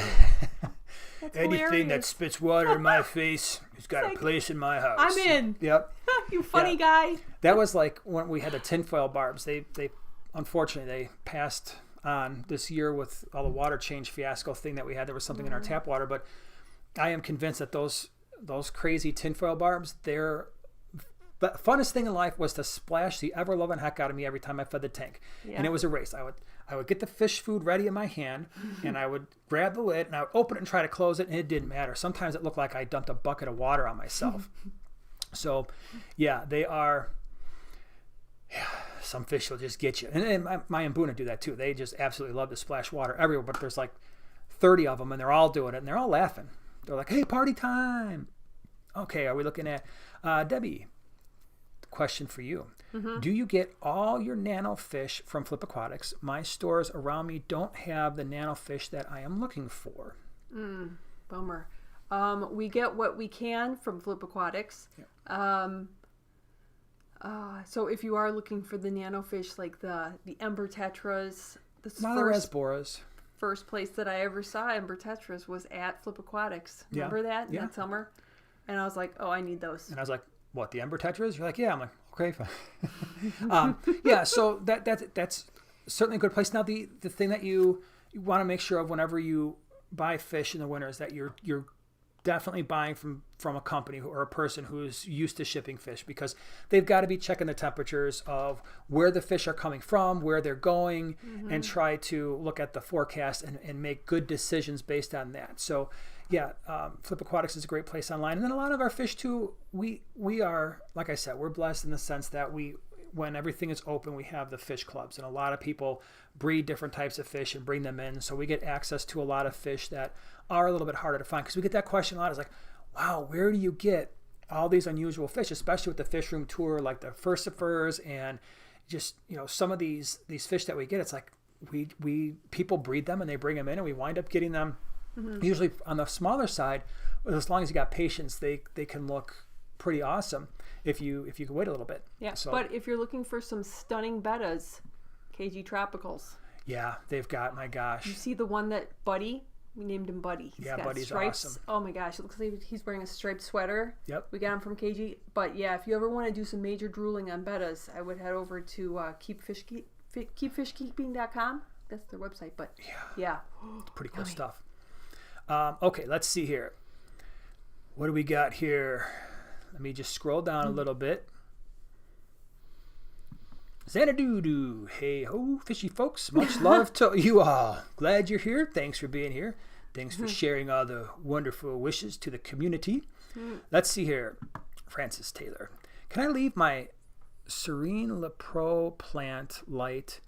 Anything that spits water in my face has got a place in my house. I'm in. Yep. You funny guy. That was like when we had the tinfoil barbs. They unfortunately they passed on this year with all the water change fiasco thing that we had. There was something in our tap water, but I am convinced that those crazy tinfoil barbs, the funnest thing in life was to splash the ever-loving heck out of me every time I fed the tank. Yeah. And it was a race. I would get the fish food ready in my hand, and I would grab the lid, and I would open it and try to close it, and it didn't matter. Sometimes it looked like I dumped a bucket of water on myself. So, yeah, they are... Yeah, some fish will just get you. And my Mbuna do that, too. They just absolutely love to splash water everywhere, but there's like 30 of them, and they're all doing it, and they're all laughing. They're like, hey, party time! Okay, are we looking at... Debbie... Question for you. Do you get all your nano fish from Flip Aquatics? My stores around me don't have the nano fish that I am looking for. Bummer. We get what we can from Flip Aquatics. Yeah. So if you are looking for the nano fish, like the Ember Tetras, Rasboras. First place that I ever saw Ember Tetras was at Flip Aquatics. Remember that in that summer? And I was like, oh, I need those. And I was like, what, the Ember Tetras? You're like, yeah. I'm like, okay, fine. Yeah, so that's certainly a good place. Now, the thing that you want to make sure of whenever you buy fish in the winter is that you're definitely buying from a company or a person who's used to shipping fish, because they've got to be checking the temperatures of where the fish are coming from, where they're going, and try to look at the forecast and make good decisions based on that. So, yeah, Flip Aquatics is a great place online. And then a lot of our fish, too, we are, like I said, we're blessed in the sense that when everything is open, we have the fish clubs. And a lot of people breed different types of fish and bring them in. So we get access to a lot of fish that are a little bit harder to find. Because we get that question a lot. It's like, wow, where do you get all these unusual fish, especially with the fish room tour, like the furcifers and just, some of these fish that we get. It's like people breed them and they bring them in, and we wind up getting them. Usually on the smaller side, as long as you got patience, they can look pretty awesome if you can wait a little bit. Yeah, so, but if you're looking for some stunning bettas, KG Tropicals. Yeah, they've got, my gosh. You see the one that Buddy? We named him Buddy. He's got Buddy's stripes. Awesome. Oh my gosh, it looks like he's wearing a striped sweater. Yep. We got him from KG. But yeah, if you ever want to do some major drooling on bettas, I would head over to keepfishkeeping.com. That's their website, but yeah. It's pretty cool stuff. Okay, let's see here. What do we got here? Let me just scroll down a little bit. Xanadu, hey ho, fishy folks. Much love to you all. Glad you're here. Thanks for being here. Thanks for sharing all the wonderful wishes to the community. Let's see here. Francis Taylor. Can I leave my Serene Lepro plant light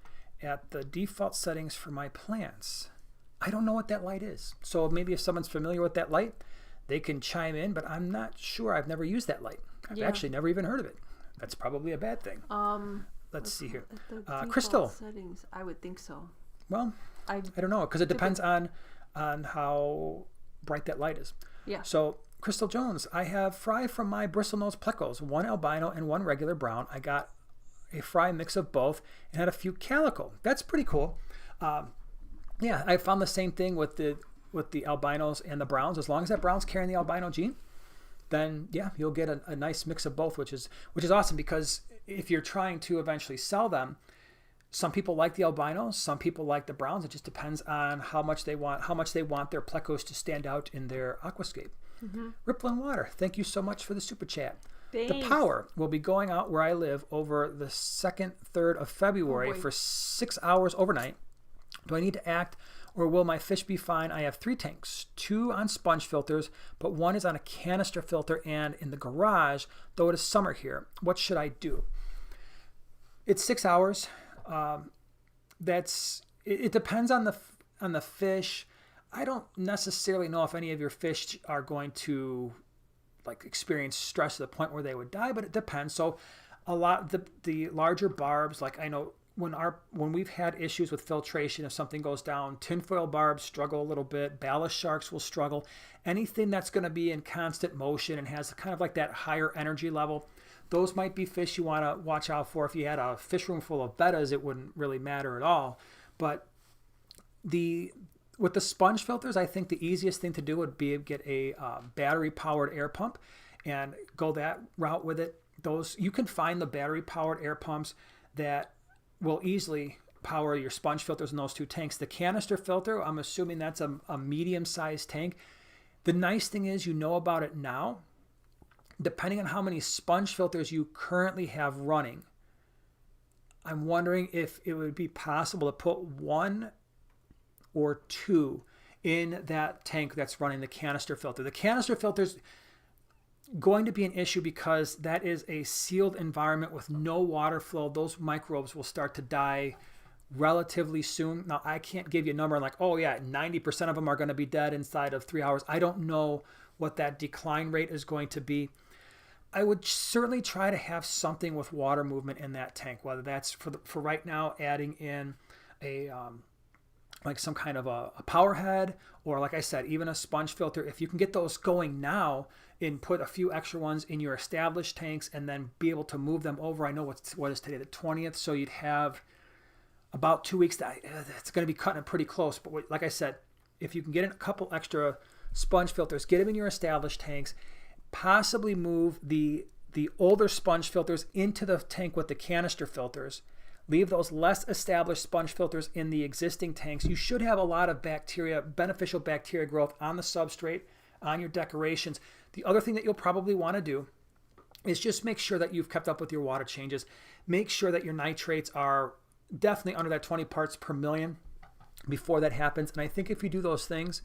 at the default settings for my plants? I don't know what that light is. So maybe if someone's familiar with that light, they can chime in, but I'm not sure. I've never used that light. I've actually never even heard of it. That's probably a bad thing. Let's see here. Crystal. Settings, I would think so. Well, I don't know, because it depends on how bright that light is. Yeah. So Crystal Jones, I have fry from my bristlenose plecos, one albino and one regular brown. I got a fry mix of both and had a few calico. That's pretty cool. Yeah, I found the same thing with the albinos and the browns. As long as that brown's carrying the albino gene, then yeah, you'll get a nice mix of both, which is awesome, because if you're trying to eventually sell them, some people like the albinos, some people like the browns. It just depends on how much they want their plecos to stand out in their aquascape. Rippling Water, thank you so much for the super chat. Thanks. The power will be going out where I live over the 2nd, 3rd of February for 6 hours overnight. Do I need to act, or will my fish be fine? I have 3 tanks, 2 on sponge filters, but 1 is on a canister filter and in the garage, though it is summer here. What should I do? It's 6 hours. It depends on the fish. I don't necessarily know if any of your fish are going to experience stress to the point where they would die, but it depends. So a lot the larger barbs, like I know when we've had issues with filtration, if something goes down, tinfoil barbs struggle a little bit, ballast sharks will struggle. Anything that's going to be in constant motion and has kind of like that higher energy level, those might be fish you want to watch out for. If you had a fish room full of bettas, it wouldn't really matter at all. But with the sponge filters, I think the easiest thing to do would be get a battery-powered air pump and go that route with it. You can find the battery-powered air pumps that will easily power your sponge filters in those 2 tanks. The canister filter, I'm assuming that's a medium-sized tank. The nice thing is you know about it now. Depending on how many sponge filters you currently have running, I'm wondering if it would be possible to put 1 or 2 in that tank that's running the canister filter. The canister filter's going to be an issue because that is a sealed environment with no water flow. Those microbes will start to die relatively soon. Now, I can't give you a number like, oh yeah, 90% of them are going to be dead inside of 3 hours. I don't know what that decline rate is going to be. I would certainly try to have something with water movement in that tank, whether that's for right now adding in a some kind of a power head, or like I said, even a sponge filter. If you can get those going now and put a few extra ones in your established tanks and then be able to move them over. I know what is today, the 20th, so you'd have about 2 weeks. It's going to be cutting it pretty close. But like I said, if you can get in a couple extra sponge filters, get them in your established tanks. Possibly move the older sponge filters into the tank with the canister filters. Leave those less established sponge filters in the existing tanks. You should have a lot of beneficial bacteria growth on the substrate, on your decorations. The other thing that you'll probably want to do is just make sure that you've kept up with your water changes. Make sure that your nitrates are definitely under that 20 parts per million before that happens. And I think if you do those things,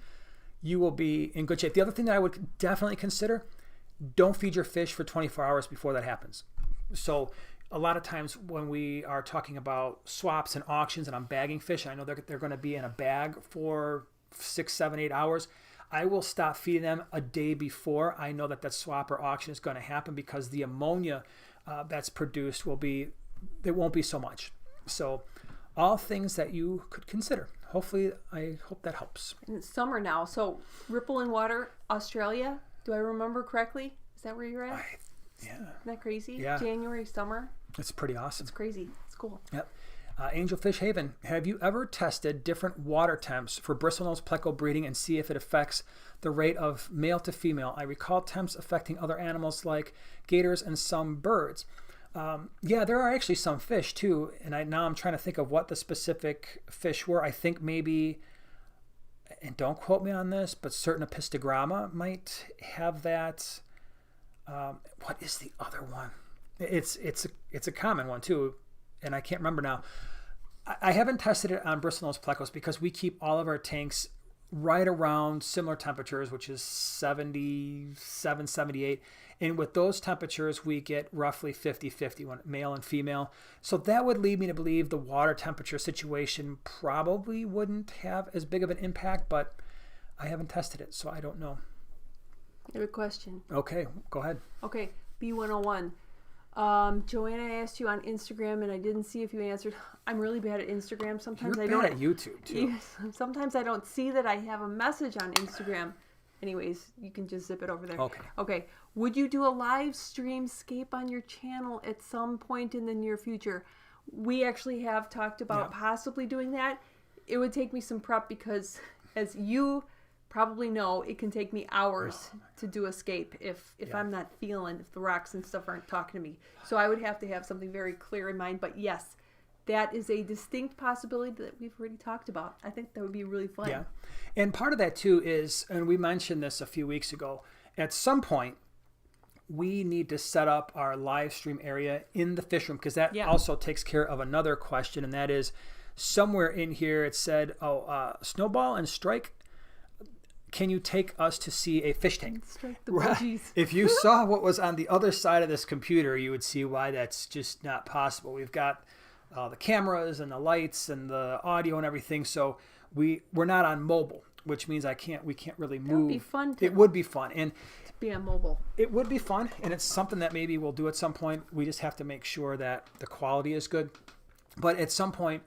you will be in good shape. The other thing that I would definitely consider, don't feed your fish for 24 hours before that happens. So a lot of times when we are talking about swaps and auctions and I'm bagging fish, I know they're going to be in a bag for 6, 7, 8 hours. I will stop feeding them a day before I know that swap or auction is going to happen, because the ammonia that's produced won't be so much. So all things that you could consider. Hopefully, I hope that helps. And it's summer now, so Rippling Water, Australia. Do I remember correctly? Is that where you're at? Yeah. Isn't that crazy? Yeah. January, summer. It's pretty awesome. It's crazy. It's cool. Yep. Angelfish Haven, have you ever tested different water temps for bristlenose pleco breeding and see if it affects the rate of male to female? I recall temps affecting other animals like gators and some birds. Yeah, there are actually some fish too, and now I'm trying to think of what the specific fish were. I think maybe, and don't quote me on this, but certain Epistogramma might have that. What is the other one? It's a common one too, and I can't remember now. I haven't tested it on bristlenose plecos because we keep all of our tanks right around similar temperatures, which is 77, 78. And with those temperatures, we get roughly 50-50 when male and female. So that would lead me to believe the water temperature situation probably wouldn't have as big of an impact, but I haven't tested it, so I don't know. I have a question. Okay, go ahead. Okay, B101. Joanna, I asked you on Instagram, and I didn't see if you answered. I'm really bad at Instagram. Sometimes You're I don't. bad at YouTube, too. Sometimes I don't see that I have a message on Instagram. Anyways, you can just zip it over there. Okay. Okay. Would you do a live stream scape on your channel at some point in the near future? We actually have talked about possibly doing that. It would take me some prep because, as you probably know, it can take me hours to do a scape if I'm not feeling, if the rocks and stuff aren't talking to me. So I would have to have something very clear in mind. But yes, that is a distinct possibility that we've already talked about. I think that would be really fun. Yeah. And part of that too is, and we mentioned this a few weeks ago, at some point we need to set up our live stream area in the fish room, because that also takes care of another question, and that is somewhere in here it said, Snowball and Strike, can you take us to see a fish tank? Strike the budgies. If you saw what was on the other side of this computer, you would see why that's just not possible. We've got the cameras and the lights and the audio and everything, so we're not on mobile, which means we can't really move. It would be fun. It would be fun, and to be on mobile. It would be fun, and it's something that maybe we'll do at some point. We just have to make sure that the quality is good. But at some point,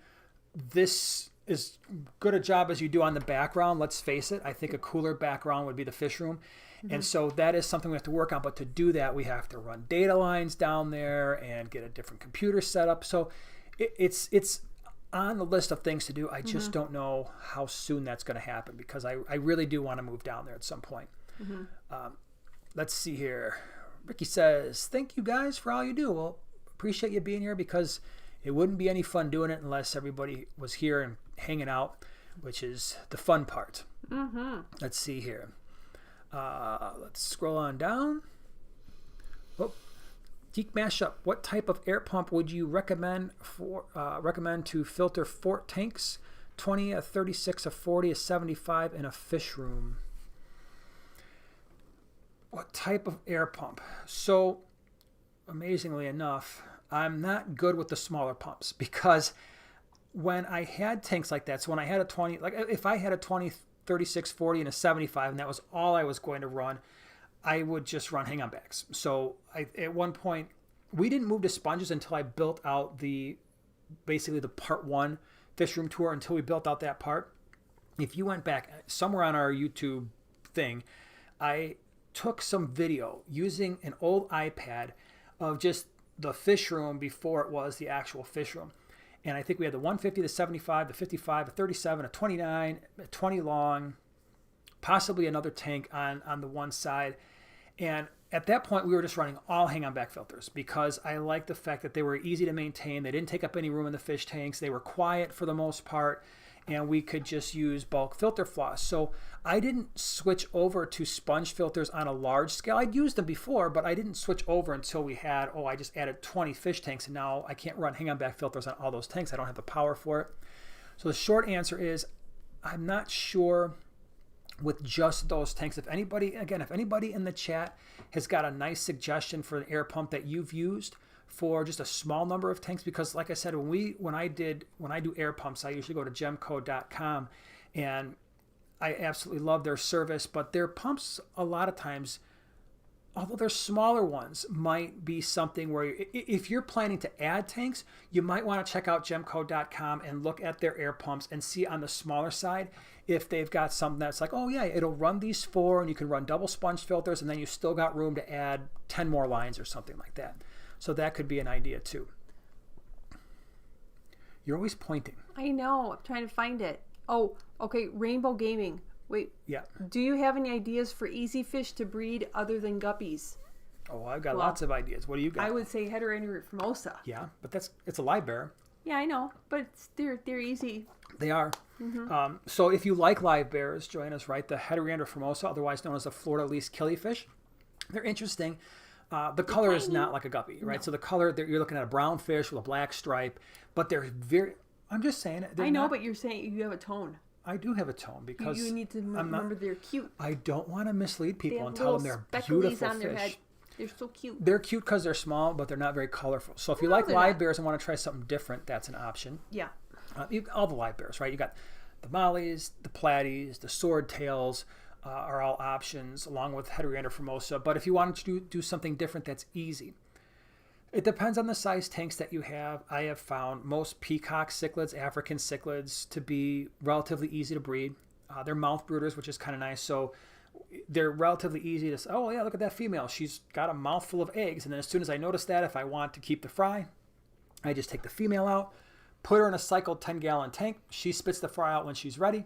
this is good a job as you do on the background. Let's face it, I think a cooler background would be the fish room. Mm-hmm. And so that is something we have to work on. But to do that, we have to run data lines down there and get a different computer set up. So it's on the list of things to do. I just don't know how soon that's going to happen, because I really do want to move down there at some point. Let's see here. Ricky says, thank you guys for all you do. Well, appreciate you being here, because it wouldn't be any fun doing it unless everybody was here and hanging out, which is the fun part. Let's see here. Let's scroll on down. Geek Mashup, what type of air pump would you recommend to filter 4 tanks, 20, a 36, a 40, a 75 in a fish room? What type of air pump? So, amazingly enough, I'm not good with the smaller pumps, because when I had tanks like that, so when I had a 20, like if I had a 20, 36, 40, and a 75, and that was all I was going to run, I would just run hang-on bags. So at one point, we didn't move to sponges until I built out basically the part 1 fish room tour, until we built out that part. If you went back somewhere on our YouTube thing, I took some video using an old iPad of just the fish room before it was the actual fish room. And I think we had the 150, the 75, the 55, a 37, a 29, a 20 long, possibly another tank on the one side. And at that point, we were just running all hang-on back filters, because I liked the fact that they were easy to maintain. They didn't take up any room in the fish tanks. They were quiet for the most part, and we could just use bulk filter floss. So I didn't switch over to sponge filters on a large scale. I'd used them before, but I didn't switch over until we had, I just added 20 fish tanks, and now I can't run hang-on back filters on all those tanks. I don't have the power for it. So the short answer is, I'm not sure with just those tanks. If anybody in the chat has got a nice suggestion for an air pump that you've used for just a small number of tanks, because like I said, when I do air pumps, I usually go to gemco.com, and I absolutely love their service, but their pumps a lot of times, although they're smaller ones, might be something where if you're planning to add tanks, you might want to check out gemco.com and look at their air pumps and see on the smaller side if they've got something that's like, it'll run these 4 and you can run double sponge filters, and then you still got room to add 10 more lines or something like that. So that could be an idea too. You're always pointing. I know. I'm trying to find it. Oh, okay. Rainbow Gaming. Wait. Yeah. Do you have any ideas for easy fish to breed other than guppies? Oh, I've got lots of ideas. What do you got? I would say Heteranura formosa. Yeah, but it's a live bearer. Yeah, I know, but they're easy. They are. So if you like live bears, Joanna's right. The Heteranura formosa, otherwise known as the Florida least killifish, they're interesting. The color is not like a guppy, right? No. So the color, you're looking at a brown fish with a black stripe, but they're very. I'm just saying. I know, but you're saying you have a tone. I do have a tone because you need to remember they're cute. I don't want to mislead They people have and tell them little they're specklies beautiful on their head. fish. They're so cute. They're cute because they're small, but they're not very colorful. So if you No, like they're live not. bears and want to try something different, that's an option. Yeah. All the live bears, right? You got the mollies, the platies, the swordtails are all options, along with Heteroandra formosa. But if you wanted to do something different, that's easy. It depends on the size tanks that you have. I have found most peacock cichlids, African cichlids, to be relatively easy to breed. They're mouth brooders, which is kind of nice. So they're relatively easy to say, oh, yeah, look at that female. She's got a mouthful of eggs. And then as soon as I notice that, if I want to keep the fry, I just take the female out, put her in a cycled 10-gallon tank. She spits the fry out when she's ready.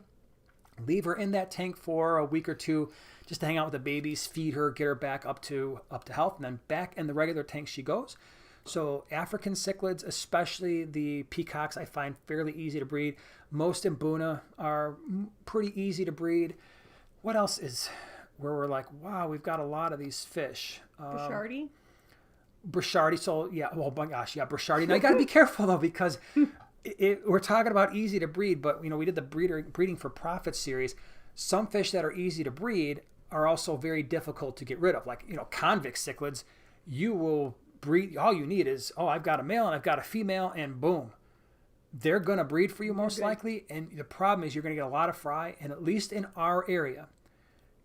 Leave her in that tank for a week or two just to hang out with the babies, feed her, get her back up to health, and then back in the regular tank she goes. So African cichlids, especially the peacocks, I find fairly easy to breed. Most Mbuna are pretty easy to breed. What else is where we're like, wow, we've got a lot of these fish? Brichardi. So yeah, oh my gosh, yeah, Brichardi. Now you got to be careful though, because we're talking about easy to breed, but we did the breeding for profit series. Some fish that are easy to breed are also very difficult to get rid of. Like convict cichlids, you will breed. All you need is, I've got a male and I've got a female, and boom, they're gonna breed for you most likely. And the problem is you're gonna get a lot of fry, and at least in our area,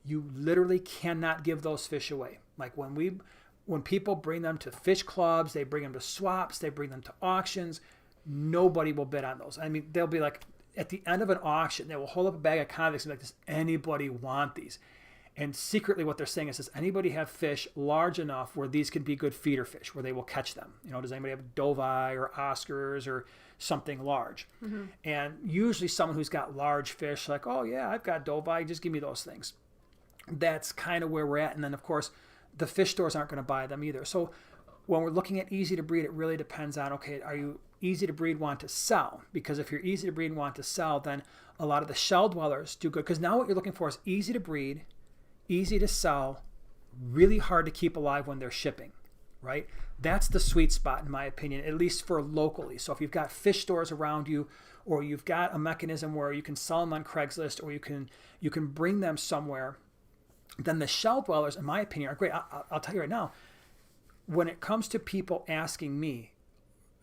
you literally cannot give those fish away. Like when people bring them to fish clubs, they bring them to swaps, they bring them to auctions, nobody will bid on those. I mean, they'll be like, at the end of an auction, they will hold up a bag of convicts and be like, does anybody want these? And secretly what they're saying is, does anybody have fish large enough where these could be good feeder fish, where they will catch them? Does anybody have Dovi or Oscars or something large? Mm-hmm. And usually someone who's got large fish, like, oh yeah, I've got Dovi, just give me those things. That's kind of where we're at. And then of course, the fish stores aren't going to buy them either. So when we're looking at easy to breed, it really depends on, okay, are you easy to breed, want to sell? Because if you're easy to breed and want to sell, then a lot of the shell dwellers do good. Because now what you're looking for is easy to breed, easy to sell, really hard to keep alive when they're shipping, right? That's the sweet spot, in my opinion, at least for locally. So if you've got fish stores around you, or you've got a mechanism where you can sell them on Craigslist, or you can bring them somewhere, then the shell dwellers, in my opinion, are great. I'll tell you right now, when it comes to people asking me,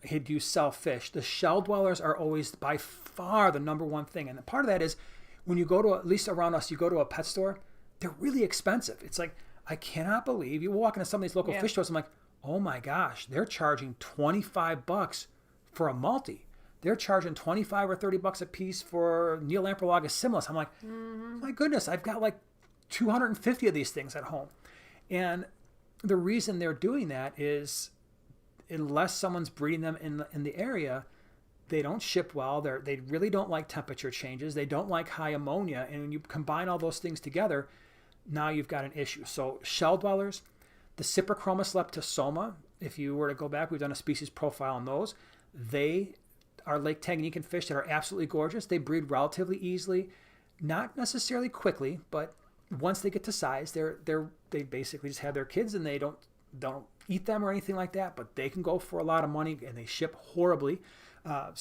hey, do you sell fish? The shell dwellers are always by far the number one thing. And part of that is when you go to, at least around us, you go to a pet store, they're really expensive. It's like, I cannot believe you walk into some of these local fish stores. I'm like, oh my gosh, they're charging $25 for a multi. They're charging $25 or $30 a piece for Neil Amperlagus similis. I'm like, my goodness, I've got like 250 of these things at home. And the reason they're doing that is, unless someone's breeding them in the area, they don't ship well. They really don't like temperature changes. They don't like high ammonia. And when you combine all those things together, now you've got an issue. So shell dwellers, the Cyprochromos leptosoma, if you were to go back, we've done a species profile on those. They are Lake Tanganyika fish that are absolutely gorgeous. They breed relatively easily, not necessarily quickly, but once they get to size, they basically just have their kids, and they don't eat them or anything like that, but they can go for a lot of money, and they ship horribly. And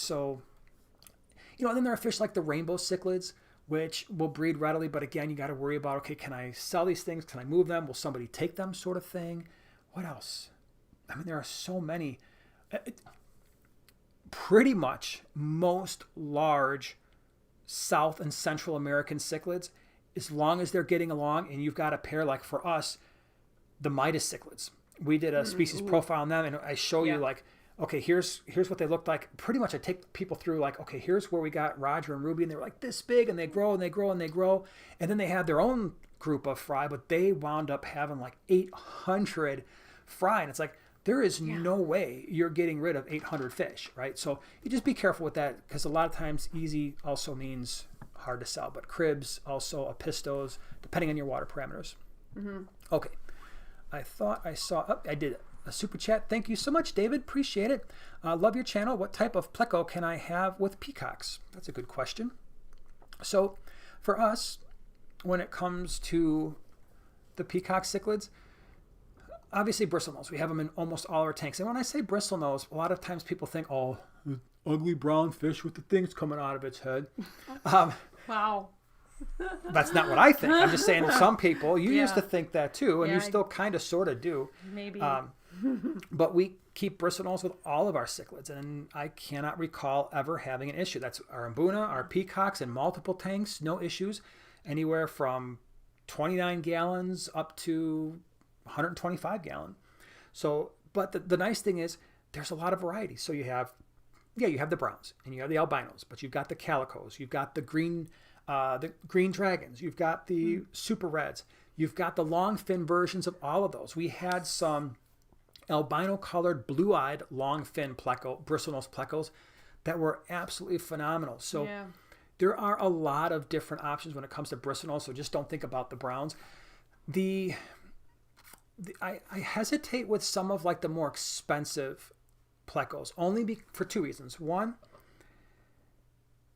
then there are fish like the rainbow cichlids, which will breed readily, but again, you got to worry about, okay, can I sell these things? Can I move them? Will somebody take them, sort of thing? What else? I mean, there are so many. Pretty much most large South and Central American cichlids, as long as they're getting along, and you've got a pair, like for us, the Midas cichlids. We did a species profile on them, and I show you like, okay, here's what they looked like. Pretty much I take people through like, okay, here's where we got Roger and Ruby, and they were like this big, and they grow and they grow and they grow. And then they had their own group of fry, but they wound up having like 800 fry. And it's like, there is no way you're getting rid of 800 fish, right? So you just be careful with that, because a lot of times easy also means hard to sell. But cribs, also apistos, depending on your water parameters. Mm-hmm. Okay. I thought I saw, I did a super chat. Thank you so much, David. Appreciate it. Love your channel. What type of pleco can I have with peacocks? That's a good question. So for us, when it comes to the peacock cichlids, obviously bristlenose. We have them in almost all our tanks. And when I say bristlenose, a lot of times people think, oh, ugly brown fish with the things coming out of its head. Wow. That's not what I think. I'm just saying some people, you used to think that too, and Yeah, you still kind of sort of do. Maybe. But we keep bristlenose with all of our cichlids, and I cannot recall ever having an issue. That's our Mbuna, our peacocks in multiple tanks, no issues, anywhere from 29 gallons up to 125 gallon. So, but the nice thing is there's a lot of variety. So you have the browns and you have the albinos, but you've got the calicos, you've got the green dragons, you've got the super reds, you've got the long fin versions of all of those. We had some albino colored blue-eyed long fin bristlenose plecos that were absolutely phenomenal. So there are a lot of different options when it comes to bristlenose, so just don't think about the browns. I hesitate with some of like the more expensive plecos only for two reasons. One,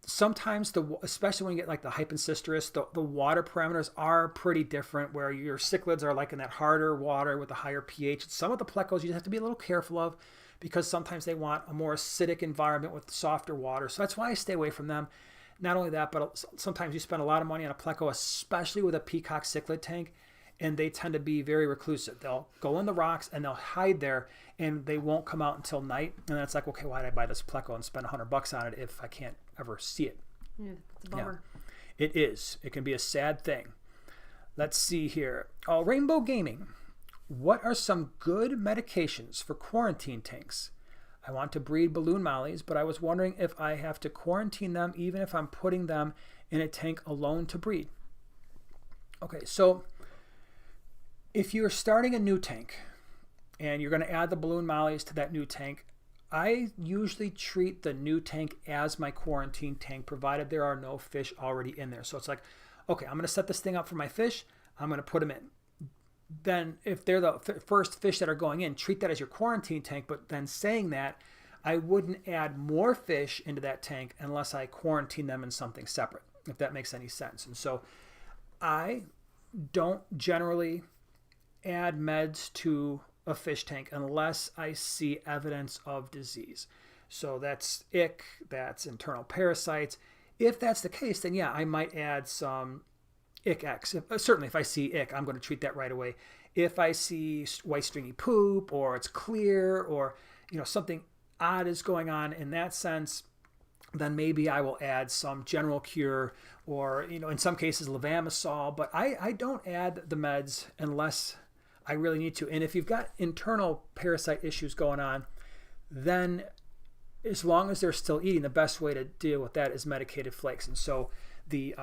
sometimes especially when you get like the hypensisterus, the water parameters are pretty different, where your cichlids are like in that harder water with a higher pH. Some of the plecos you just have to be a little careful of because sometimes they want a more acidic environment with softer water. So that's why I stay away from them. Not only that, but sometimes you spend a lot of money on a pleco, especially with a peacock cichlid tank, and they tend to be very reclusive. They'll go in the rocks and they'll hide there, and they won't come out until night. And then it's like, okay, why did I buy this pleco and spend $100 on it if I can't ever see it? Yeah, it's a bummer. Yeah, it is. It can be a sad thing. Let's see here. Rainbow Gaming. What are some good medications for quarantine tanks? I want to breed balloon mollies, but I was wondering if I have to quarantine them even if I'm putting them in a tank alone to breed. Okay, so if you're starting a new tank and you're going to add the balloon mollies to that new tank, I usually treat the new tank as my quarantine tank, provided there are no fish already in there. So it's like, okay, I'm going to set this thing up for my fish. I'm going to put them in. Then if they're the first fish that are going in, treat that as your quarantine tank. But then saying that, I wouldn't add more fish into that tank unless I quarantine them in something separate, if that makes any sense. And so I don't generally add meds to a fish tank unless I see evidence of disease. So that's ick, that's internal parasites. If that's the case, then yeah, I might add some ick X. Certainly if I see ick, I'm going to treat that right away. If I see white stringy poop, or it's clear, or something odd is going on in that sense, then maybe I will add some general cure, or in some cases levamisole. But I don't add the meds unless I really need to. And if you've got internal parasite issues going on, then as long as they're still eating, the best way to deal with that is medicated flakes. And so the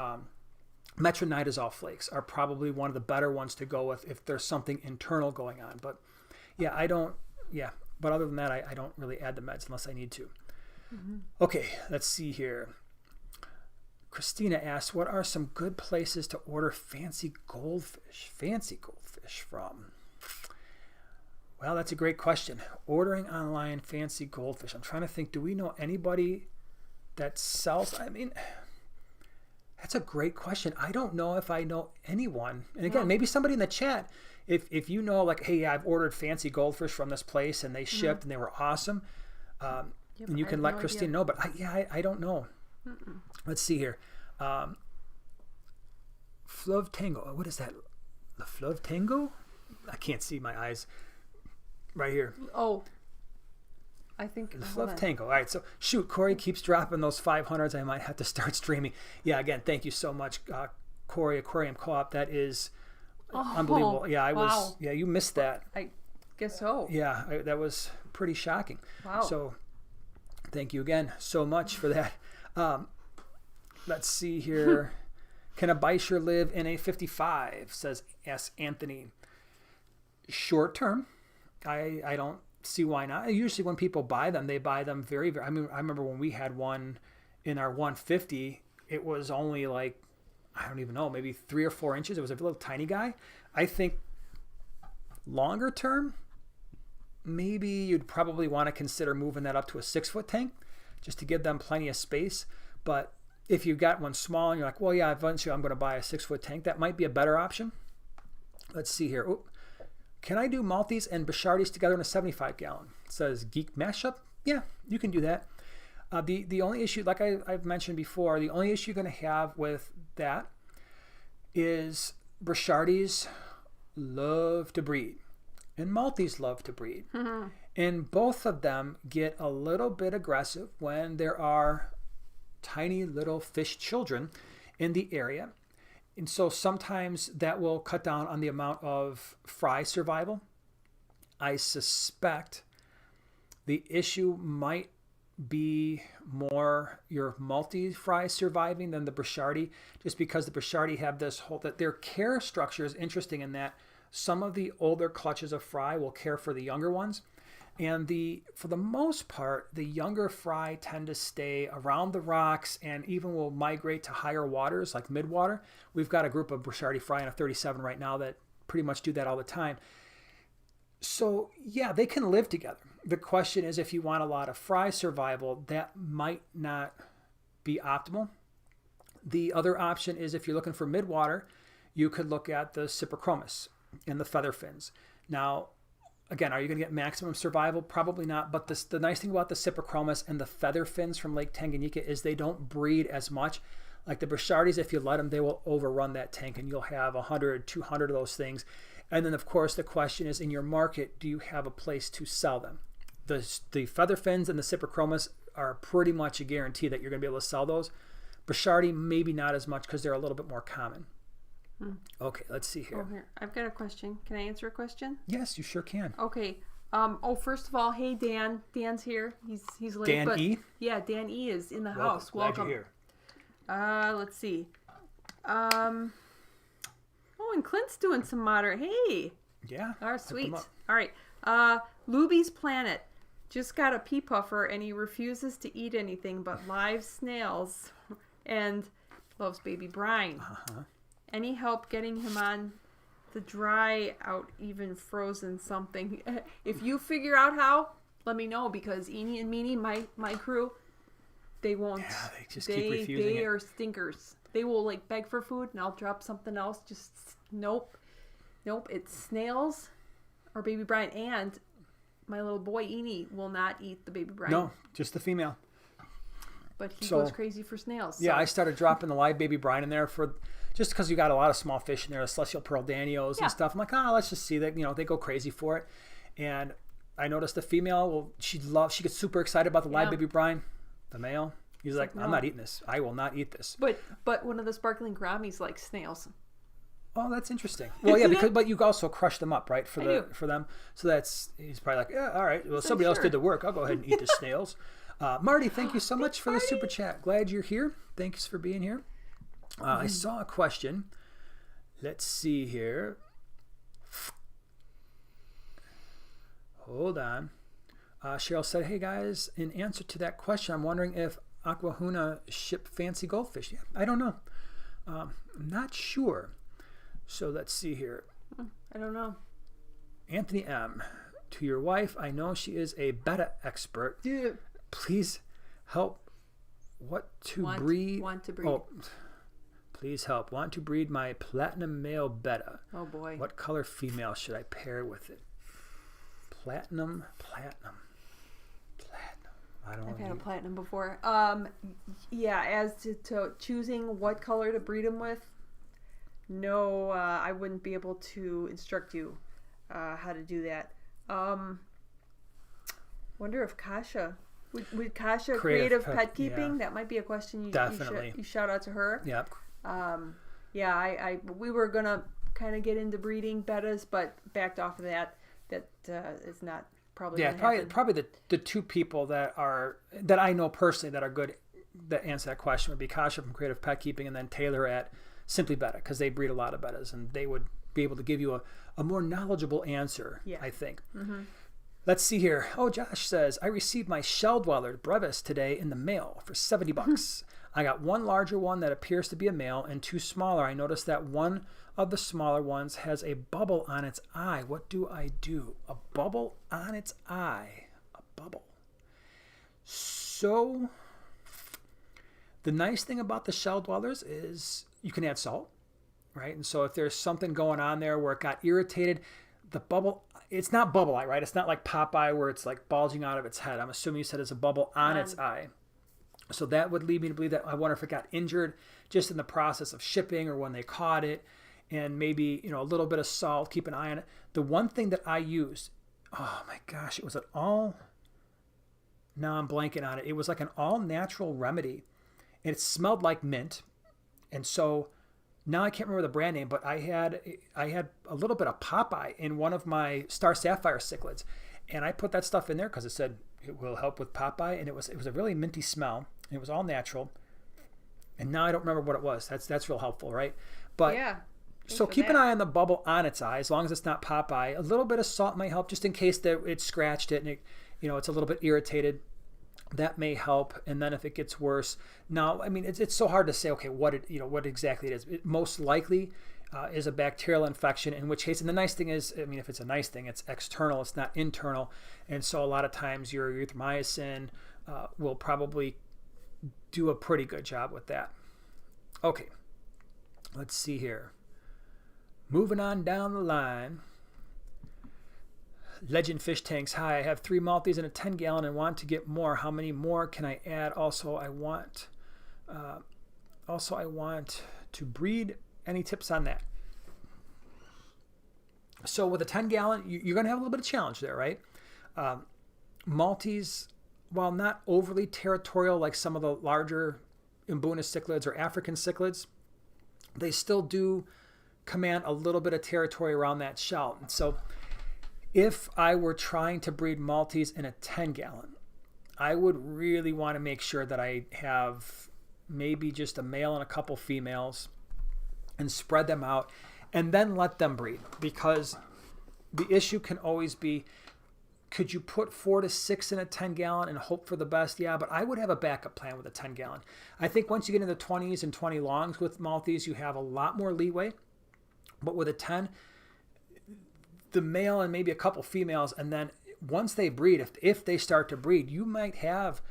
metronidazole flakes are probably one of the better ones to go with if there's something internal going on. But but other than that, I don't really add the meds unless I need to. Mm-hmm. Okay, let's see here. Christina asks, what are some good places to order fancy goldfish from? Well, that's a great question. Ordering online fancy goldfish. I'm trying to think, do we know anybody that sells? I mean, that's a great question. I don't know if I know anyone. And again, maybe somebody in the chat, if you know, like, hey, I've ordered fancy goldfish from this place and they shipped and they were awesome, and you can let Christine know. But I don't know. Mm-mm. Let's see here. Fleuve Tango. What is that? The Fleuve Tango? I can't see my eyes right here. Oh, I think the Fleuve Tango. All right, so shoot, Corey keeps dropping those 500s. I might have to start streaming. Yeah, again, thank you so much, Corey, Aquarium Co-op. That is unbelievable. Yeah, I was. Yeah, you missed that. I guess so. Yeah, that was pretty shocking. Wow. So thank you again so much for that. Let's see here. Can a Beischer live in a 55? Asks Anthony. Short term, I don't see why not. Usually when people buy them, they buy them very, very. I mean, I remember when we had one in our 150, it was only like, I don't even know, maybe 3 or 4 inches. It was a little tiny guy. I think longer term, maybe you'd probably want to consider moving that up to a 6-foot tank just to give them plenty of space. But if you've got one small and you're like, well, yeah, eventually I'm going to buy a 6-foot tank, that might be a better option. Let's see here. Oh, can I do Maltese and Bichardies together in a 75 gallon? It says Geek Mashup. Yeah, you can do that. The only issue, like I've mentioned before, the only issue you're going to have with that is Brochardes love to breed and Maltese love to breed. And both of them get a little bit aggressive when there are tiny little fish children in the area. And so sometimes that will cut down on the amount of fry survival. I suspect the issue might be more your multi-fry surviving than the Brochardi, just because the Brochardi have this whole, that their care structure is interesting in that some of the older clutches of fry will care for the younger ones. And for the most part, the younger fry tend to stay around the rocks and even will migrate to higher waters like midwater. We've got a group of Brochardi fry in a 37 right now that pretty much do that all the time. So yeah, they can live together. The question is, if you want a lot of fry survival, that might not be optimal. The other option is, if you're looking for midwater, you could look at the Cyprichromis and the feather fins. Now, again, are you going to get maximum survival? Probably not. But the nice thing about the Cyprichromis and the feather fins from Lake Tanganyika is they don't breed as much. Like the Brochardes, if you let them, they will overrun that tank and you'll have 100, 200 of those things. And then, of course, the question is, in your market, do you have a place to sell them? The feather fins and the Cyprichromis are pretty much a guarantee that you're going to be able to sell those. Brochardi, maybe not as much because they're a little bit more common. Okay, let's see here. Oh, here. I've got a question. Can I answer a question? Yes, you sure can. Okay. First of all, hey, Dan. Dan's here. He's late. Dan but, E? Yeah, Dan E is in the house. Welcome. Glad you're here. Let's see. Oh, and Clint's doing some moderate. Hey. Yeah. All right, sweet. All right. Luby's Planet just got a pea puffer, and he refuses to eat anything but live snails and loves baby brine. Any help getting him on the dry out, even frozen something? If you figure out how, let me know, because Eenie and Meanie, my crew, they won't. Yeah, they just keep refusing They it. are stinkers. They will like beg for food, and I'll drop something else. Just nope. It's snails or baby brine, and my little boy Eenie will not eat the baby brine. No, just the female. But he goes crazy for snails. Yeah, I started dropping the live baby brine in there for just because you got a lot of small fish in there, the celestial pearl danios and stuff. I'm like, let's just see that. They go crazy for it. And I noticed the female, well, she gets super excited about the live baby brine. The male, he's like, no. I'm not eating this. I will not eat this. But one of the sparkling Grammies likes snails. Oh, that's interesting. Well, yeah, but you also crush them up, right, for them. So he's probably like, yeah, all right. Well, somebody else did the work. I'll go ahead and eat the snails. Marty, thank you so much for the super chat. Glad you're here. Thanks for being here. I saw a question. Let's see here. Hold on. Cheryl said, hey guys, in answer to that question, I'm wondering if Aquahuna ship fancy goldfish. Yeah, I don't know. I'm not sure. So let's see here. I don't know. Anthony M. To your wife, I know she is a Betta expert. Yeah. Please help. Want to breed. Oh, please help. Want to breed my platinum male Betta. Oh boy. What color female should I pair with it? Platinum. I don't know. I've had a platinum before. Yeah, as to choosing what color to breed them with, no, I wouldn't be able to instruct you how to do that. Wonder if Kasha would Kasha creative pet keeping? Yeah. That might be a question you shout out to her. Yep. We were gonna kind of get into breeding bettas, but backed off of that. That is not probably. Yeah, probably the two people that I know personally that are good that answer that question would be Kasha from Creative Pet Keeping, and then Taylor at Simply Betta, because they breed a lot of bettas, and they would be able to give you a more knowledgeable answer. Yeah. I think. Mm-hmm. Let's see here. Oh, Josh says, I received my shell dweller brevis today in the mail for $70. I got one larger one that appears to be a male and two smaller. I noticed that one of the smaller ones has a bubble on its eye. What do I do? A bubble on its eye. A bubble. So, the nice thing about the shell dwellers is you can add salt, right? And so if there's something going on there where it got irritated, the bubble, it's not bubble eye, right? It's not like Popeye where it's like bulging out of its head. I'm assuming you said it's a bubble on its eye. So that would lead me to believe that I wonder if it got injured just in the process of shipping or when they caught it, and maybe, a little bit of salt, keep an eye on it. The one thing that I used, oh my gosh, it was now I'm blanking on it. It was like an all natural remedy, and it smelled like mint. And so now I can't remember the brand name, but I had a little bit of Popeye in one of my Star Sapphire cichlids, and I put that stuff in there because it said it will help with Popeye, and it was a really minty smell. And it was all natural, and now I don't remember what it was. That's real helpful, right? But yeah. So keep an eye on the bubble on its eye, as long as it's not Popeye. A little bit of salt might help, just in case that it scratched it and it's a little bit irritated. That may help. And then if it gets worse, now I mean it's so hard to say. Okay, what exactly it is. It most likely is a bacterial infection. In which case, and the nice thing is, I mean, if it's a nice thing, it's external, it's not internal. And so a lot of times your erythromycin will probably do a pretty good job with that. Okay, let's see here. Moving on down the line. Legend Fish Tanks. Hi, I have 3 Maltese in a 10-gallon and want to get more. How many more can I add? Also, I want to breed. Any tips on that? So with a 10-gallon, you're going to have a little bit of challenge there, right? Maltese, while not overly territorial like some of the larger Mbuna cichlids or African cichlids, they still do command a little bit of territory around that shell. And so if I were trying to breed Maltese in a 10-gallon, I would really want to make sure that I have maybe just a male and a couple females and spread them out and then let them breed, because the issue can always be, could you put 4 to 6 in a 10-gallon and hope for the best? Yeah, but I would have a backup plan with a 10-gallon. I think once you get into the 20s and 20 longs with Maltese, you have a lot more leeway. But with a 10, the male and maybe a couple females, and then once they breed, if they start to breed, you might have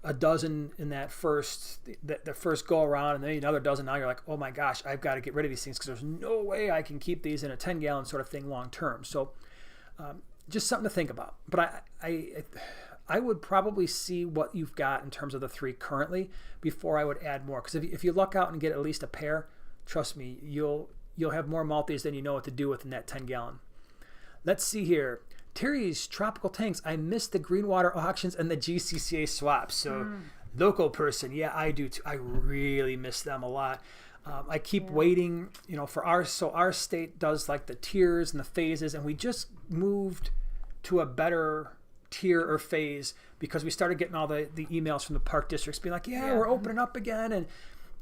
a dozen in that first go around, and then another dozen. Now you're like, oh my gosh, I've got to get rid of these things because there's no way I can keep these in a 10-gallon sort of thing long term. So just something to think about. But I would probably see what you've got in terms of the 3 currently before I would add more. Because if you luck out and get at least a pair, trust me, you'll have more Maltese than you know what to do with in that 10-gallon. Let's see here. Terry's Tropical Tanks. I missed the green water auctions and the GCCA swaps. So local person, yeah, I do too. I really miss them a lot. I keep waiting, for our state does like the tiers and the phases, and we just moved to a better tier or phase because we started getting all the emails from the park districts being like, we're opening up again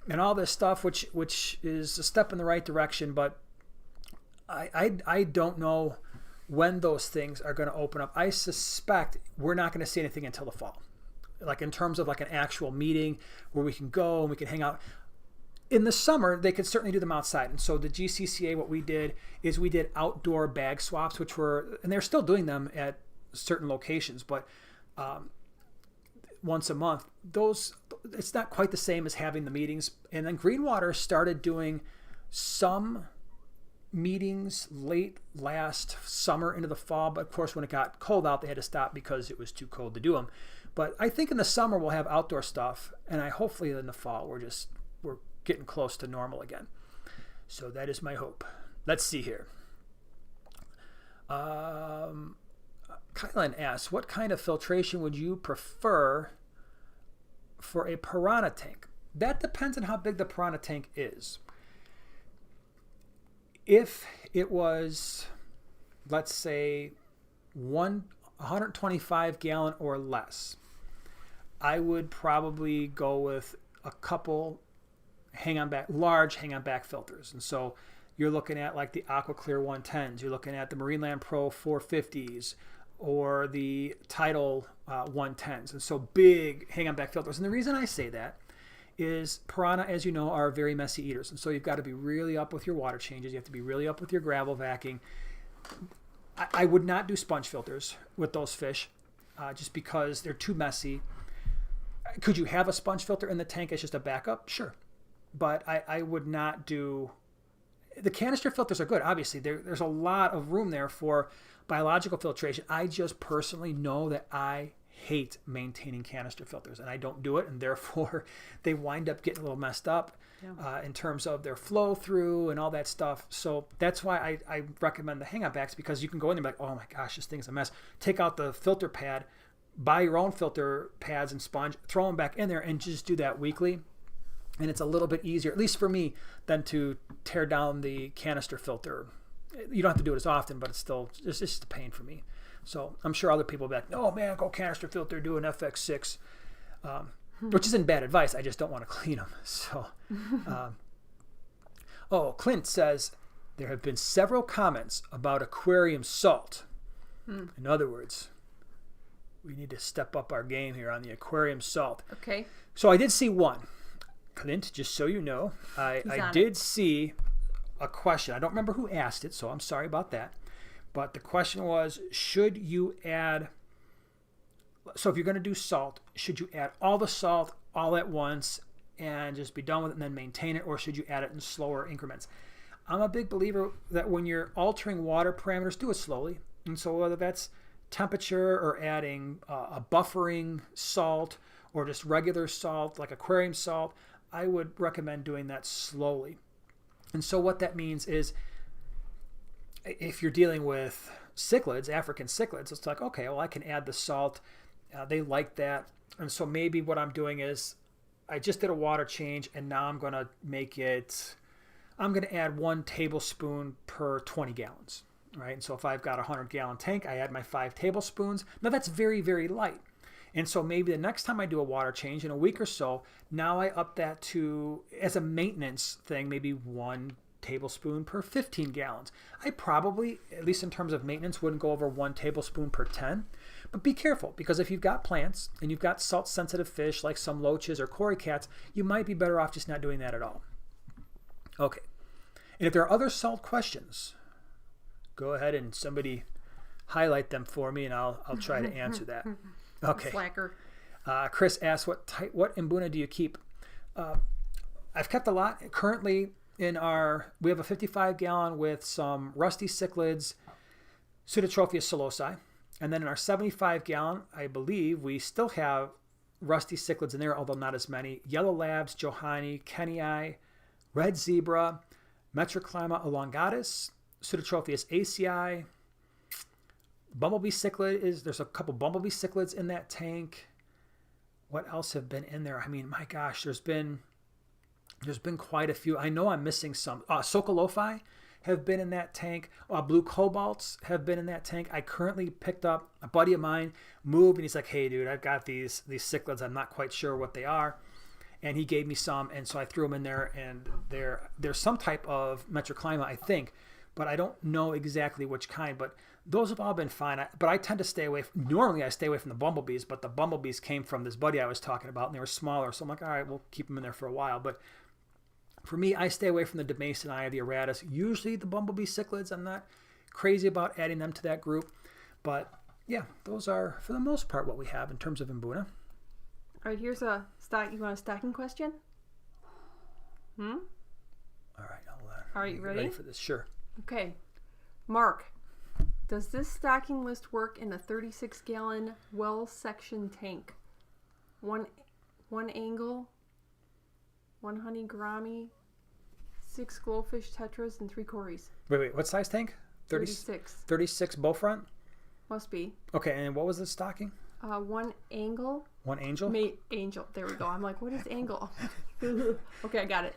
and all this stuff, which is a step in the right direction. But I don't know when those things are going to open up. I suspect we're not going to see anything until the fall, like in terms of like an actual meeting where we can go and we can hang out. In the summer, they could certainly do them outside. And so the GCCA, what we did is we did outdoor bag swaps, and they're still doing them at certain locations, but once a month. It's not quite the same as having the meetings. And then Greenwater started doing some meetings late last summer into the fall, but of course when it got cold out, they had to stop because it was too cold to do them. But I think in the summer we'll have outdoor stuff, and hopefully in the fall we're getting close to normal again. So that is my hope. Let's see here. Kylan asks, what kind of filtration would you prefer for a Piranha tank? That depends on how big the Piranha tank is. If it was, let's say, 125 gallon or less, I would probably go with a couple large hang-on back filters. And so you're looking at like the AquaClear 110s, you're looking at the Marineland Pro 450s, or the Tidal 110s. And so big hang-on back filters. And the reason I say that is Piranha, as you know, are very messy eaters. And so you've got to be really up with your water changes. You have to be really up with your gravel vacuuming. I would not do sponge filters with those fish just because they're too messy. Could you have a sponge filter in the tank as just a backup? Sure. But I would not do... The canister filters are good. Obviously, there's a lot of room there for biological filtration. I just personally know that I hate maintaining canister filters, and I don't do it, and therefore they wind up getting a little messed up in terms of their flow through and all that stuff. So that's why I recommend the hang-on backs, because you can go in there and be like, oh my gosh, this thing's a mess. Take out the filter pad, buy your own filter pads and sponge, throw them back in there, and just do that weekly. And it's a little bit easier, at least for me, than to tear down the canister filter. You don't have to do it as often, but it's just a pain for me. So I'm sure other people will be like, oh man, go canister filter, do an FX6, which isn't bad advice. I just don't want to clean them. So, Clint says, there have been several comments about aquarium salt. In other words, we need to step up our game here on the aquarium salt. Okay. So I did see one. Clint, just so you know, I did see a question. I don't remember who asked it, so I'm sorry about that. But the question was, should you add, so if you're going to do salt, should you add all the salt all at once and just be done with it and then maintain it, or should you add it in slower increments? I'm a big believer that when you're altering water parameters, do it slowly. And so whether that's temperature or adding a buffering salt or just regular salt like aquarium salt, I would recommend doing that slowly. And so what that means is, if you're dealing with cichlids, African cichlids, it's like, okay, well, I can add the salt. They like that. And so maybe what I'm doing is I just did a water change, and now I'm going to add 1 tablespoon per 20 gallons, right? And so if I've got a 100-gallon tank, I add my 5 tablespoons. Now that's very, very light. And so maybe the next time I do a water change in a week or so, now I up that to, as a maintenance thing, maybe 1 tablespoon per 15 gallons. I probably, at least in terms of maintenance, wouldn't go over 1 tablespoon per 10. But be careful, because if you've got plants and you've got salt-sensitive fish like some loaches or cory cats, you might be better off just not doing that at all. Okay. And if there are other salt questions, go ahead and somebody highlight them for me, and I'll try to answer that. Okay. Slacker. Chris asks, what Mbuna do you keep? I've kept a lot. Currently, we have a 55-gallon with some rusty cichlids, Pseudotropheus solosi. And then in our 75-gallon, I believe we still have rusty cichlids in there, although not as many. Yellow labs, Johanni, Kennii, red zebra, Metroclima elongatus, Pseudotropheus acei. Bumblebee cichlid there's a couple bumblebee cichlids in that tank. What else have been in there? I mean, my gosh, there's been quite a few. I know I'm missing some. Sokolophi have been in that tank. Blue cobalts have been in that tank. I currently picked up a buddy of mine, moved, and he's like, hey, dude, I've got these cichlids. I'm not quite sure what they are. And he gave me some, and so I threw them in there, and they're some type of Metroclima, I think, but I don't know exactly which kind. But those have all been fine. But I tend to stay away. Normally, I stay away from the bumblebees, but the bumblebees came from this buddy I was talking about, and they were smaller. So I'm like, all right, we'll keep them in there for a while. But for me, I stay away from the Demasoni, the Aratus. Usually the bumblebee cichlids, I'm not crazy about adding them to that group. But yeah, those are, for the most part, what we have in terms of Mbuna. All right, here's a stock. You want a stocking question? All right, Are you ready for this? Sure. Okay. Mark, does this stocking list work in a 36-gallon well-section tank? One angle, 1 honey gourami, 6 glowfish tetras, and 3 cories. Wait, what size tank? 36. 36 bow front? Must be. Okay, and what was the stocking? 1 angle. 1 angel? Angel. There we go. I'm like, what is angle? Okay, I got it.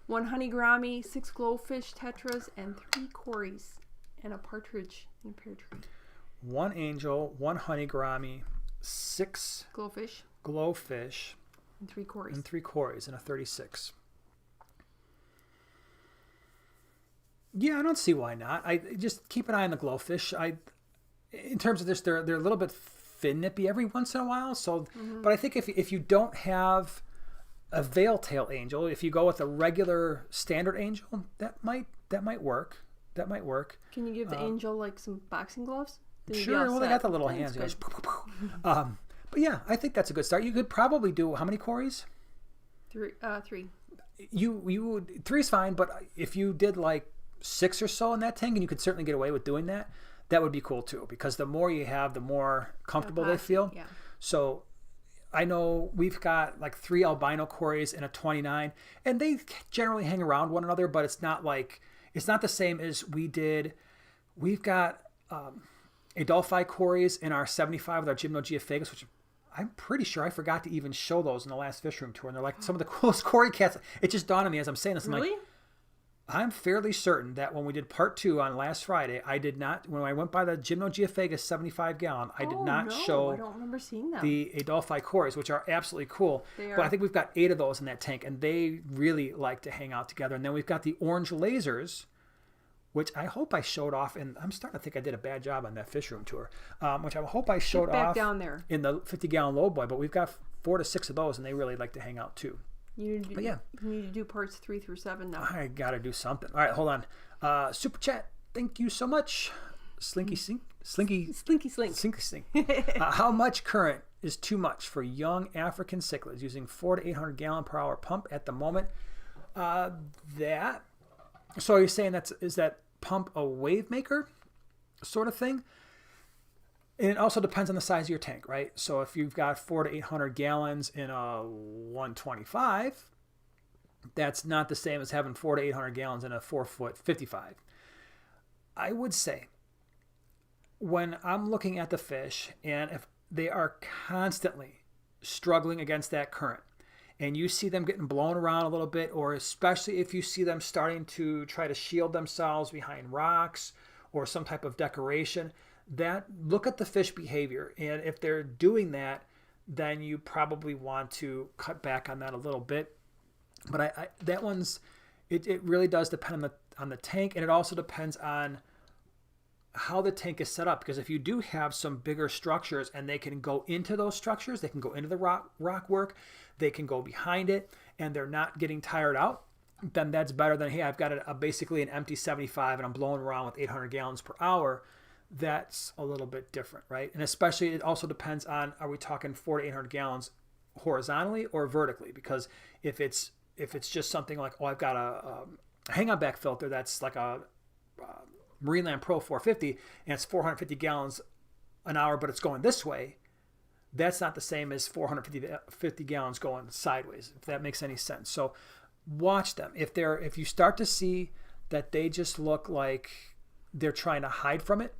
1 honey gourami, 6 glowfish tetras, and 3 cories, and a partridge in a pear tree. 1 angel, 1 honey gourami, 6 glowfish, and 3 cories. And 3 cories in a 36. Yeah, I don't see why not. I just keep an eye on the glowfish. In terms of this, they're a little bit fin-nippy every once in a while. So, but I think if you don't have a veil tail angel, if you go with a regular standard angel, that might work. That might work. Can you give the angel like some boxing gloves? Sure. Well, they got the little hands. But yeah, I think that's a good start. You could probably do how many cories? 3. You would 3's fine, but if you did like 6 or so in that tank, and you could certainly get away with doing that, that would be cool too, because the more you have, the more comfortable they feel. Yeah. So I know we've got like 3 albino quarries and a 29, and they generally hang around one another, but it's not the same as we did. We've got Adolphi quarries in our 75 with our Gymnogeophagus, which I'm pretty sure I forgot to even show those in the last fish room tour. And they're like some of the coolest quarry cats. It just dawned on me as I'm saying this. I'm Really? like, I'm fairly certain that when we did part 2 on last Friday, I did not, when I went by the Gymnogeophagus 75 gallon, I did not show I don't remember seeing them. the Adolphi quarries, which are absolutely cool. But I think we've got 8 of those in that tank, and they really like to hang out together. And then we've got the orange lasers, which I hope I showed off. And I'm starting to think I did a bad job on that fish room tour, which I hope I showed off down there in the 50-gallon low boy. But we've got 4 to 6 of those, and they really like to hang out too. You need to do parts 3 through 7 now. I got to do something. All right, hold on. Super chat. Thank you so much. Slinky. How much current is too much for young African cichlids using 400 to 800 gallon per hour pump at the moment? So you're saying is that pump a wave maker sort of thing? And it also depends on the size of your tank, right? So if you've got 400 to 800 gallons in a 125, that's not the same as having 400 to 800 gallons in a 4-foot 55. I would say when I'm looking at the fish, and if they are constantly struggling against that current, and you see them getting blown around a little bit, or especially if you see them starting to try to shield themselves behind rocks or some type of decoration, that look at the fish behavior. And if they're doing that, then you probably want to cut back on that a little bit. But that one's, it really does depend on the tank, and it also depends on how the tank is set up. Because if you do have some bigger structures and they can go into those structures, they can go into the rock work, they can go behind it, and they're not getting tired out, then that's better than, hey, I've got basically an empty 75 and I'm blowing around with 800 gallons per hour. That's a little bit different, right? And especially it also depends on, are we talking 400 to 800 gallons horizontally or vertically? Because if it's just something like, oh, I've got a hang-on back filter that's like a Marineland Pro 450 and it's 450 gallons an hour, but it's going this way, that's not the same as 450 gallons going sideways, if that makes any sense. So watch them. If you start to see that they just look like they're trying to hide from it,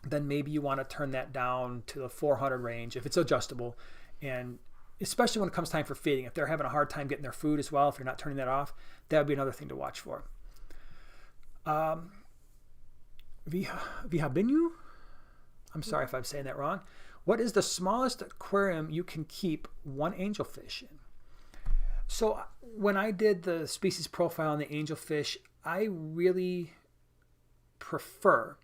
then maybe you want to turn that down to the 400 range if it's adjustable. And especially when it comes time for feeding, if they're having a hard time getting their food as well, if you're not turning that off, that would be another thing to watch for. Vihabinu? I'm sorry if I'm saying that wrong. What is the smallest aquarium you can keep one angelfish in? So when I did the species profile on the angelfish, I really prefer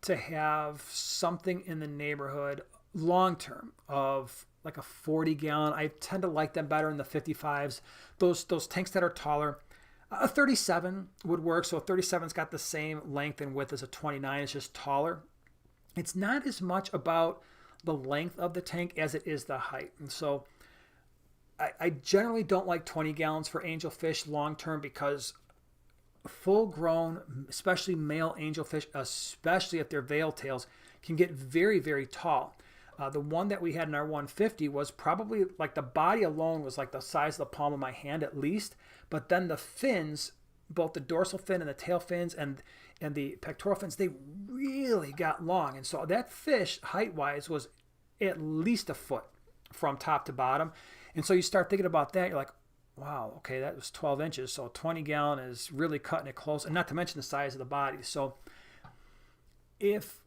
to have something in the neighborhood long term of like a 40 gallon. I tend to like them better in the 55s. Those tanks that are taller. A 37 would work. So a 37's got the same length and width as a 29. It's just taller. It's not as much about the length of the tank as it is the height. And so I generally don't like 20 gallons for angelfish long term, because full grown, especially male angelfish, especially if they're veil tails, can get very, very tall. The one that we had in our 150 was probably like the body alone was like the size of the palm of my hand at least. But then the fins, both the dorsal fin and the tail fins and the pectoral fins, they really got long. And so that fish, height-wise, was at least a foot from top to bottom. And so you start thinking about that, you're like, wow, okay, that was 12 inches. So 20 gallon is really cutting it close, and not to mention the size of the body. So if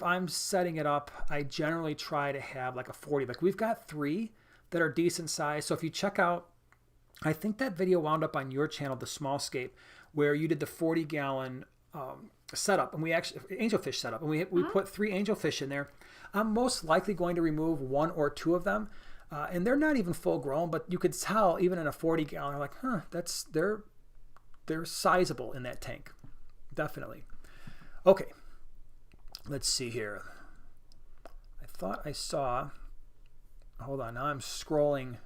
I'm setting it up, I generally try to have like a 40. Like we've got 3 that are decent size. So if you check out, I think that video wound up on your channel, the small scape, where you did the 40 gallon setup, and we actually angelfish setup, and we put 3 angelfish in there. I'm most likely going to remove 1 or 2 of them, and they're not even full grown, but you could tell even in a 40 gallon, they're like, they're sizable in that tank, definitely. Okay, let's see here. I thought I saw. Hold on, now I'm scrolling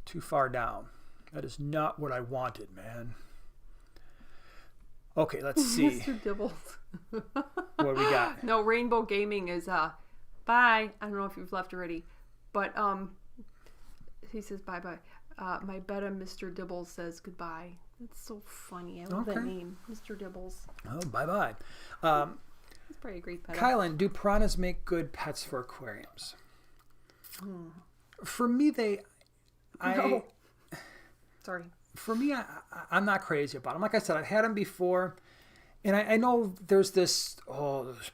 too far down. That is not what I wanted, man. Okay, let's see. Mr. Dibbles. What we got? No, Rainbow Gaming is bye. I don't know if you've left already, but he says bye. My Betta Mr. Dibbles says goodbye. That's so funny. I love that name, Mr. Dibbles. Oh, bye. That's probably a great pet. Kylan, do piranhas make good pets for aquariums? For me, No. Sorry. For me, I'm not crazy about them. Like I said, I've had them before, and I know there's this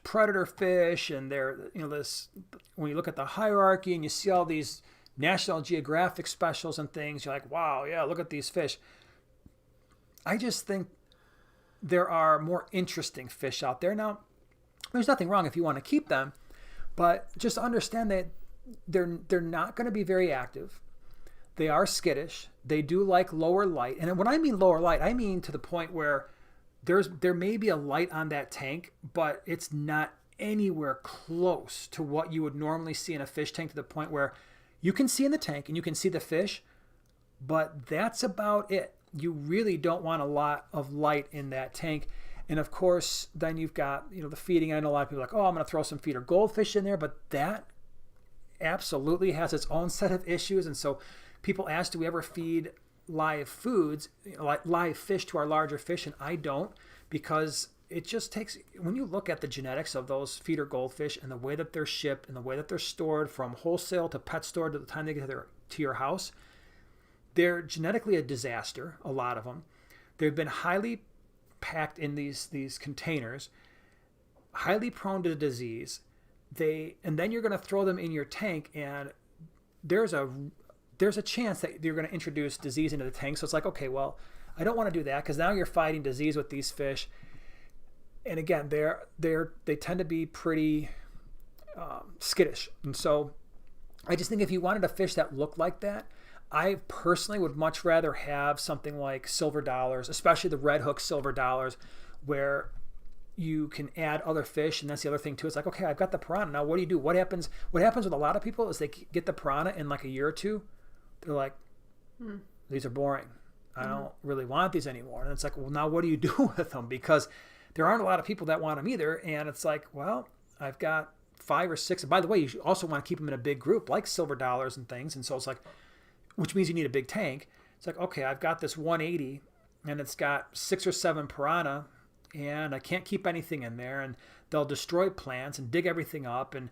predator fish, and this when you look at the hierarchy and you see all these National Geographic specials and things, you're like, wow, yeah, look at these fish. I just think there are more interesting fish out there. Now, there's nothing wrong if you want to keep them, but just understand that they're not going to be very active. They are skittish. They do like lower light. And when I mean lower light, I mean to the point where there may be a light on that tank, but it's not anywhere close to what you would normally see in a fish tank, to the point where you can see in the tank and you can see the fish, but that's about it. You really don't want a lot of light in that tank. And of course, then you've got, the feeding. I know a lot of people are like, oh, I'm going to throw some feeder goldfish in there, but that absolutely has its own set of issues. And so people ask, do we ever feed live foods, like live fish to our larger fish? And I don't, because it just takes, when you look at the genetics of those feeder goldfish and the way that they're shipped and the way that they're stored from wholesale to pet store to the time they get to your house, they're genetically a disaster, a lot of them. They've been highly packed in these containers, highly prone to disease. And then you're going to throw them in your tank, and there's a chance that you're going to introduce disease into the tank. So it's like, okay, well, I don't want to do that, because now you're fighting disease with these fish. And again, they tend to be pretty skittish. And so I just think if you wanted a fish that looked like that, I personally would much rather have something like silver dollars, especially the red hook silver dollars, where you can add other fish. And that's the other thing too. It's like, okay, I've got the piranha. Now what do? What happens with a lot of people is they get the piranha in like a year or two. They're like, these are boring. I don't really want these anymore. And it's like, well, now what do you do with them? Because there aren't a lot of people that want them either. And it's like, well, I've got 5 or 6. And by the way, you also want to keep them in a big group like silver dollars and things. And so it's like, which means you need a big tank. It's like, okay, I've got this 180 and it's got 6 or 7 piranha, and I can't keep anything in there, and they'll destroy plants and dig everything up. And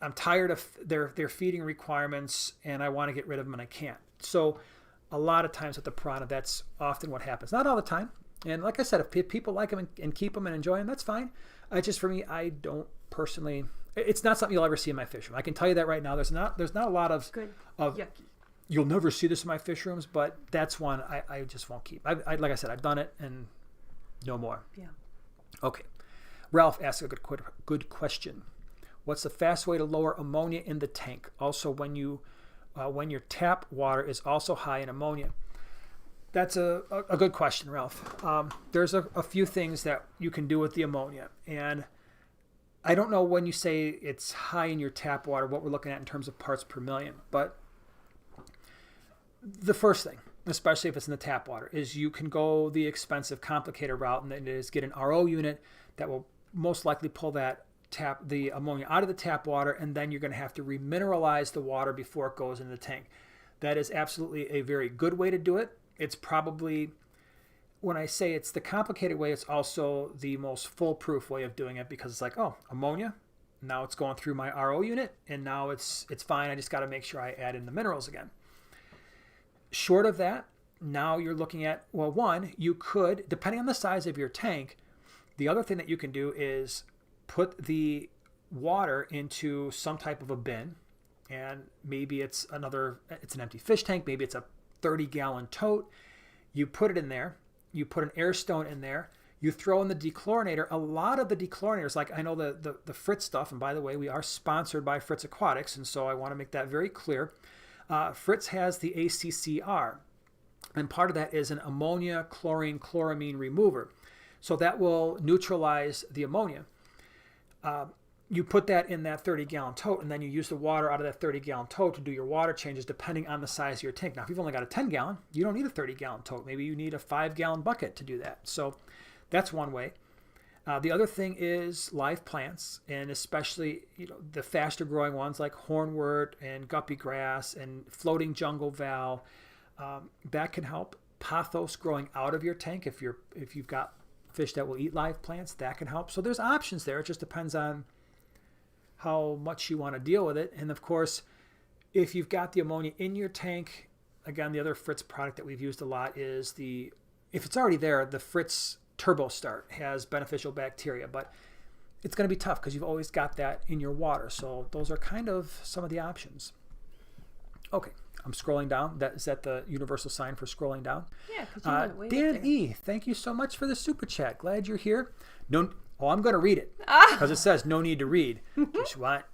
I'm tired of their feeding requirements, and I want to get rid of them, and I can't. So a lot of times with the piranha, that's often what happens. Not all the time. And like I said, if people like them and keep them and enjoy them, that's fine. Just for me, I don't personally. It's not something you'll ever see in my fish room. I can tell you that right now. There's not a lot of yucky. You'll never see this in my fish rooms, but that's one I just won't keep. Like I said, I've done it and no more. Yeah. Okay. Ralph asks a good question. What's the fast way to lower ammonia in the tank? Also, when your tap water is also high in ammonia. That's a good question, Ralph. There's a few things that you can do with the ammonia. And I don't know when you say it's high in your tap water, what we're looking at in terms of parts per million. But the first thing, especially if it's in the tap water, is you can go the expensive, complicated route, and that is get an RO unit that will most likely pull the ammonia out of the tap water, and then you're going to have to remineralize the water before it goes into the tank. That is absolutely a very good way to do it. It's probably, when I say it's the complicated way, it's also the most foolproof way of doing it, because it's like, oh, ammonia, now it's going through my RO unit, and now it's fine. I just got to make sure I add in the minerals again. Short of that, now you're looking at, well, one, you could, depending on the size of your tank, the other thing that you can do is put the water into some type of a bin, and maybe it's an empty fish tank, maybe it's a 30-gallon tote. You put it in there, you put an air stone in there, you throw in the dechlorinator. A lot of the dechlorinator, like I know the Fritz stuff, and by the way, we are sponsored by Fritz Aquatics, and so I want to make that very clear. Fritz has the ACCR, and part of that is an ammonia chlorine chloramine remover. So that will neutralize the ammonia. you put that in that 30-gallon tote, and then you use the water out of that 30-gallon tote to do your water changes depending on the size of your tank. Now, if you've only got a 10-gallon, you don't need a 30-gallon tote. Maybe you need a 5-gallon bucket to do that. So that's one way. The other thing is live plants, and especially the faster growing ones like hornwort and guppy grass and floating jungle val. That can help. Pothos growing out of your tank, if you've got fish that will eat live plants, that can help. So there's options there. It just depends on how much you want to deal with it. And of course, if you've got the ammonia in your tank, again, the other Fritz product that we've used a lot is if it's already there, the Fritz Turbo Start has beneficial bacteria, but it's going to be tough because you've always got that in your water. So those are kind of some of the options. Okay, I'm scrolling down. Is that the universal sign for scrolling down? Yeah, because you went way Dan up there. E., thank you so much for the super chat. Glad you're here. I'm going to read it because it says no need to read. Just want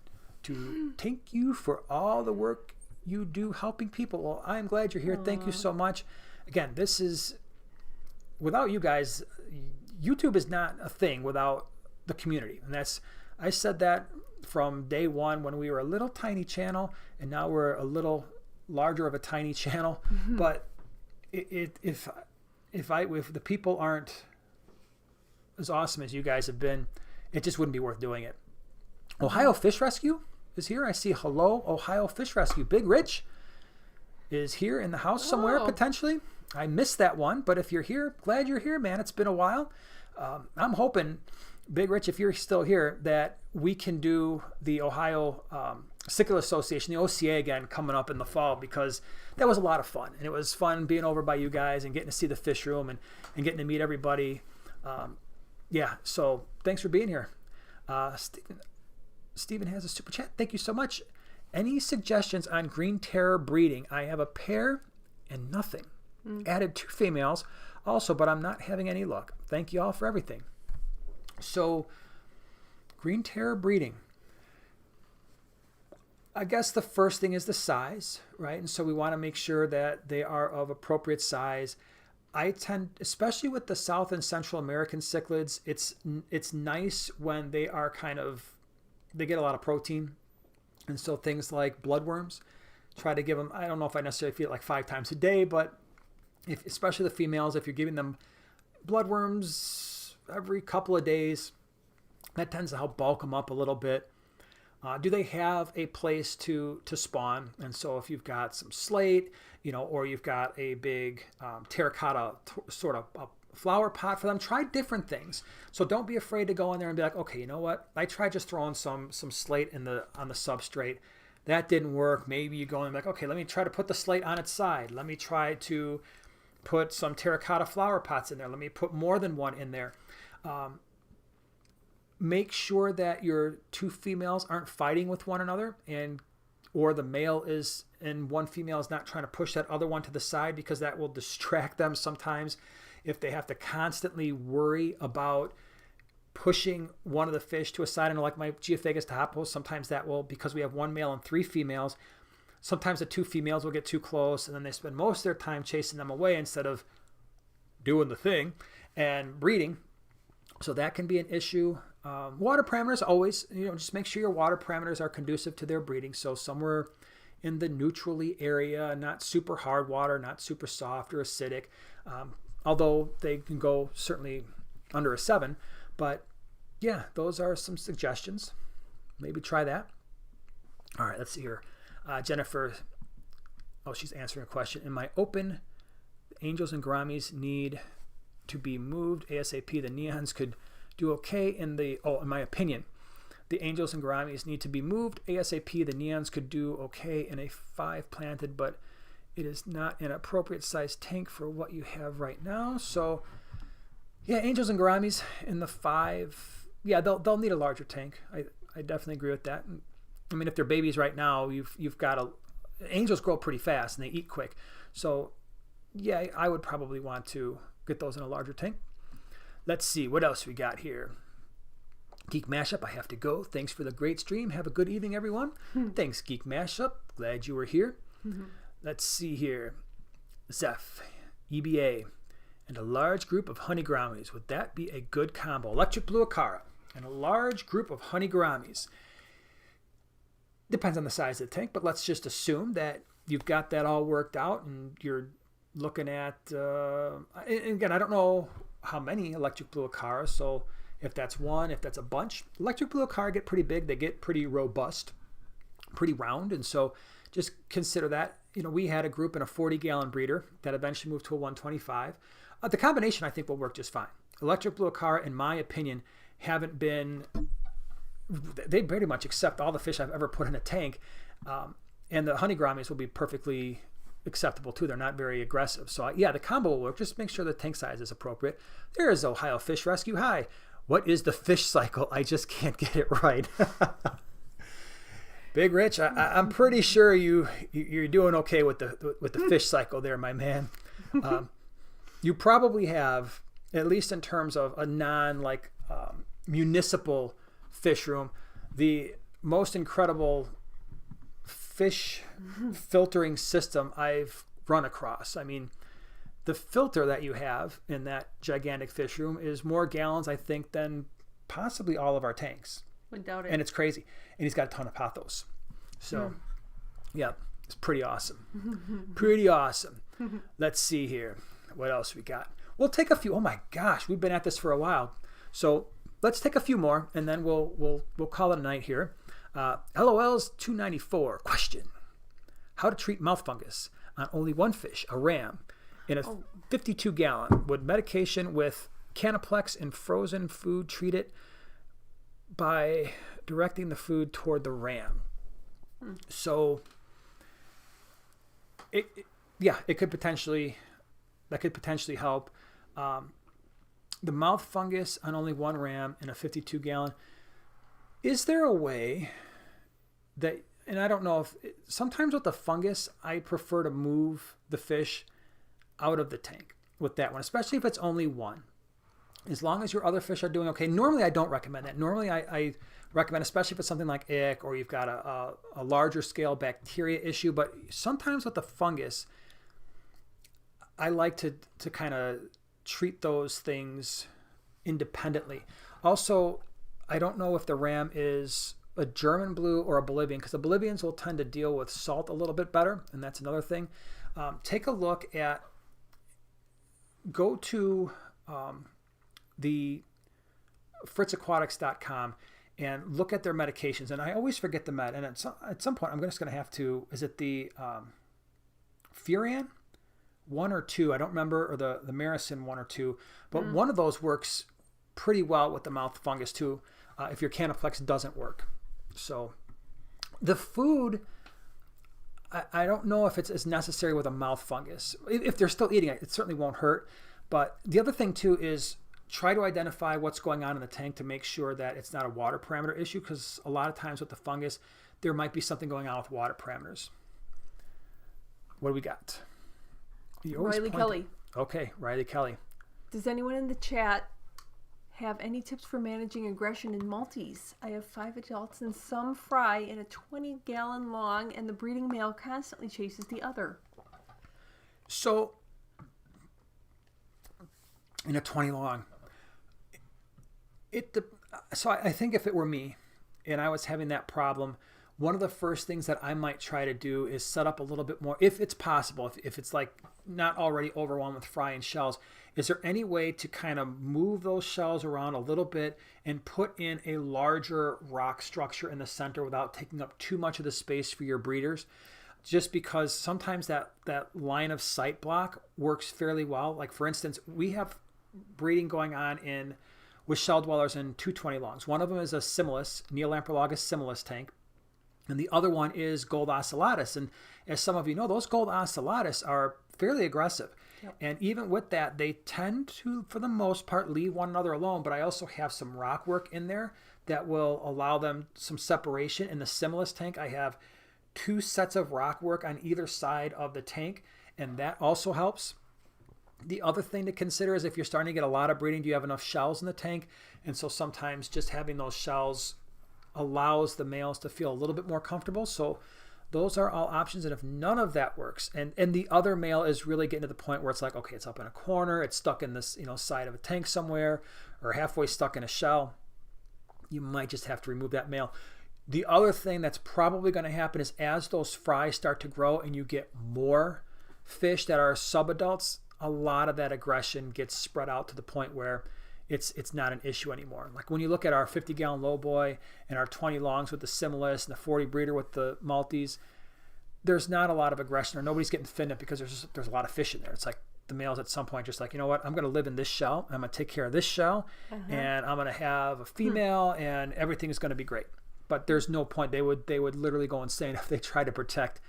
to thank you for all the work you do helping people. Well, I'm glad you're here. Thank you so much. Again, this is, without you guys, YouTube is not a thing without the community. And I said that from day one when we were a little tiny channel, and now we're a little larger of a tiny channel. Mm-hmm. But if the people aren't as awesome as you guys have been, it just wouldn't be worth doing it. Ohio Fish Rescue is here. I see hello, Ohio Fish Rescue. Big Rich is here in the house somewhere, potentially. I missed that one, but if you're here, glad you're here, man. It's been a while. I'm hoping, Big Rich, if you're still here, that we can do the Ohio Cichlid Association, the OCA again, coming up in the fall, because that was a lot of fun. And it was fun being over by you guys and getting to see the fish room and getting to meet everybody. So thanks for being here. Stephen has a super chat. Thank you so much. Any suggestions on green terror breeding? I have a pair and nothing. Added 2 females also, but I'm not having any luck. Thank you all for everything. So green terror breeding. I guess the first thing is the size, right? And so we want to make sure that they are of appropriate size. I tend, especially with the South and Central American cichlids, it's nice when they are they get a lot of protein. And so things like bloodworms, try to give them, I don't know if I necessarily feed it like 5 times a day, but especially the females, if you're giving them bloodworms every couple of days, that tends to help bulk them up a little bit. Do they have a place to spawn? And so if you've got some slate, or you've got a big terracotta sort of a flower pot for them, try different things. So don't be afraid to go in there and be like, okay, you know what? I tried just throwing some slate on the substrate. That didn't work. Maybe you go in and be like, okay, let me try to put the slate on its side. Let me try to put some terracotta flower pots in there. Let me put more than one in there. Make sure that your 2 females aren't fighting with one another, or the male and one female is not trying to push that other one to the side, because that will distract them sometimes. If they have to constantly worry about pushing one of the fish to a side, and like my Geophagus tahapos, sometimes that will, because we have 1 male and 3 females, sometimes the 2 females will get too close, and then they spend most of their time chasing them away instead of doing the thing and breeding. So that can be an issue. Water parameters, always, just make sure your water parameters are conducive to their breeding. So somewhere in the neutrally area, not super hard water, not super soft or acidic, although they can go certainly under a 7. But yeah, those are some suggestions. Maybe try that. All right, let's see here. Jennifer, she's answering a question. In my open, angels and gouramis need to be moved ASAP. The neons could do okay in my opinion, the angels and gouramis need to be moved ASAP. The neons could do okay in a 5 planted, but it is not an appropriate size tank for what you have right now. So yeah, angels and gouramis in the 5, yeah, they'll need a larger tank. I definitely agree with that. I mean, if they're babies right now, you've got angels grow pretty fast and they eat quick. So yeah, I would probably want to get those in a larger tank. Let's see what else we got here. Geek Mashup, I have to go. Thanks for the great stream. Have a good evening, everyone. Thanks, Geek Mashup. Glad you were here. Let's see here. Zeph, EBA, and a large group of honey gouramis. Would that be a good combo? Electric Blue Acara. and a large group of honey gouramis. Depends on the size of the tank, but let's just assume that you've got that all worked out and you're looking at, and again, I don't know how many electric blue acaras, so if that's one, if that's a bunch. Electric blue acara get pretty big, they get pretty robust, pretty round, and so just consider that. We had a group in a 40-gallon breeder that eventually moved to a 125. The combination, I think, will work just fine. Electric blue acara, in my opinion, haven't been, they pretty much accept all the fish I've ever put in a tank, and the honey gouramis will be perfectly acceptable too. They're not very aggressive. So yeah, the combo will work. Just make sure the tank size is appropriate. There is Ohio Fish Rescue. Hi. What is the fish cycle? I just can't get it right. Big Rich, I'm pretty sure you're doing okay with the fish cycle there, my man. You probably have, at least in terms of a municipal fish room, the most incredible fish filtering system I've run across. I mean, the filter that you have in that gigantic fish room is more gallons, I think, than possibly all of our tanks. Wouldn't doubt it. And it's crazy. And he's got a ton of pothos. So, yeah, it's pretty awesome. Pretty awesome. Let's see here. What else we got? We'll take a few. Oh my gosh, we've been at this for a while. So let's take a few more, and then we'll call it a night here. LOL's 294 question: how to treat mouth fungus on only one fish, a ram, in a 52-gallon? Would medication with Canaplex and frozen food treat it by directing the food toward the ram? So, it could potentially help. The mouth fungus on only one ram in a 52-gallon. Is there a way that, and I don't know if, sometimes with the fungus, I prefer to move the fish out of the tank with that one, especially if it's only one. As long as your other fish are doing okay. Normally, I don't recommend that. Normally, I recommend, especially if it's something like ick or you've got a larger scale bacteria issue. But sometimes with the fungus, I like to kind of treat those things independently. Also, I don't know if the ram is a German blue or a Bolivian, because the Bolivians will tend to deal with salt a little bit better, and that's another thing. Take a look at, go to the fritzaquatics.com and look at their medications. And I always forget the med. And at some point, I'm just going to have to, is it the Furan 1 or 2? I don't remember, or the Maricin 1 or 2. But one of those works pretty well with the mouth fungus too, if your Canaplex doesn't work. So the food, I don't know if it's as necessary with a mouth fungus. If they're still eating it, it certainly won't hurt. But the other thing too is try to identify what's going on in the tank to make sure that it's not a water parameter issue, because a lot of times with the fungus, there might be something going on with water parameters. What do we got? Riley Kelly. Okay, Riley Kelly. Does anyone in the chat have any tips for managing aggression in multis? I have 5 adults and some fry in a 20-gallon long, and the breeding male constantly chases the other. So, in a 20 long, so I think if it were me and I was having that problem, one of the first things that I might try to do is set up a little bit more, if it's possible, if it's like not already overwhelmed with fry and shells. Is there any way to kind of move those shells around a little bit and put in a larger rock structure in the center without taking up too much of the space for your breeders? Just because sometimes that line of sight block works fairly well. Like for instance, we have breeding going on with shell dwellers in 220 longs. One of them is a Similis, Neolamprologus similis tank, and the other one is gold ocellatus. And as some of you know, those gold ocellatus are fairly aggressive. Yep. And even with that, they tend to, for the most part, leave one another alone. But I also have some rock work in there that will allow them some separation. In the Similis tank, I have 2 sets of rock work on either side of the tank, and that also helps. The other thing to consider is if you're starting to get a lot of breeding, do you have enough shells in the tank? And so sometimes just having those shells allows the males to feel a little bit more comfortable. So those are all options. And if none of that works, and the other male is really getting to the point where it's like, okay, it's up in a corner, it's stuck in this side of a tank somewhere, or halfway stuck in a shell, you might just have to remove that male. The other thing that's probably going to happen is as those fries start to grow and you get more fish that are subadults, a lot of that aggression gets spread out to the point where it's not an issue anymore. Like when you look at our 50-gallon lowboy and our 20 longs with the Similis and the 40 breeder with the Maltese, there's not a lot of aggression, or nobody's getting finned up because there's a lot of fish in there. It's like the males at some point just like, you know what, I'm going to live in this shell. I'm going to take care of this shell, and I'm going to have a female, and everything is going to be great. But there's no point. They would literally go insane if they try to protect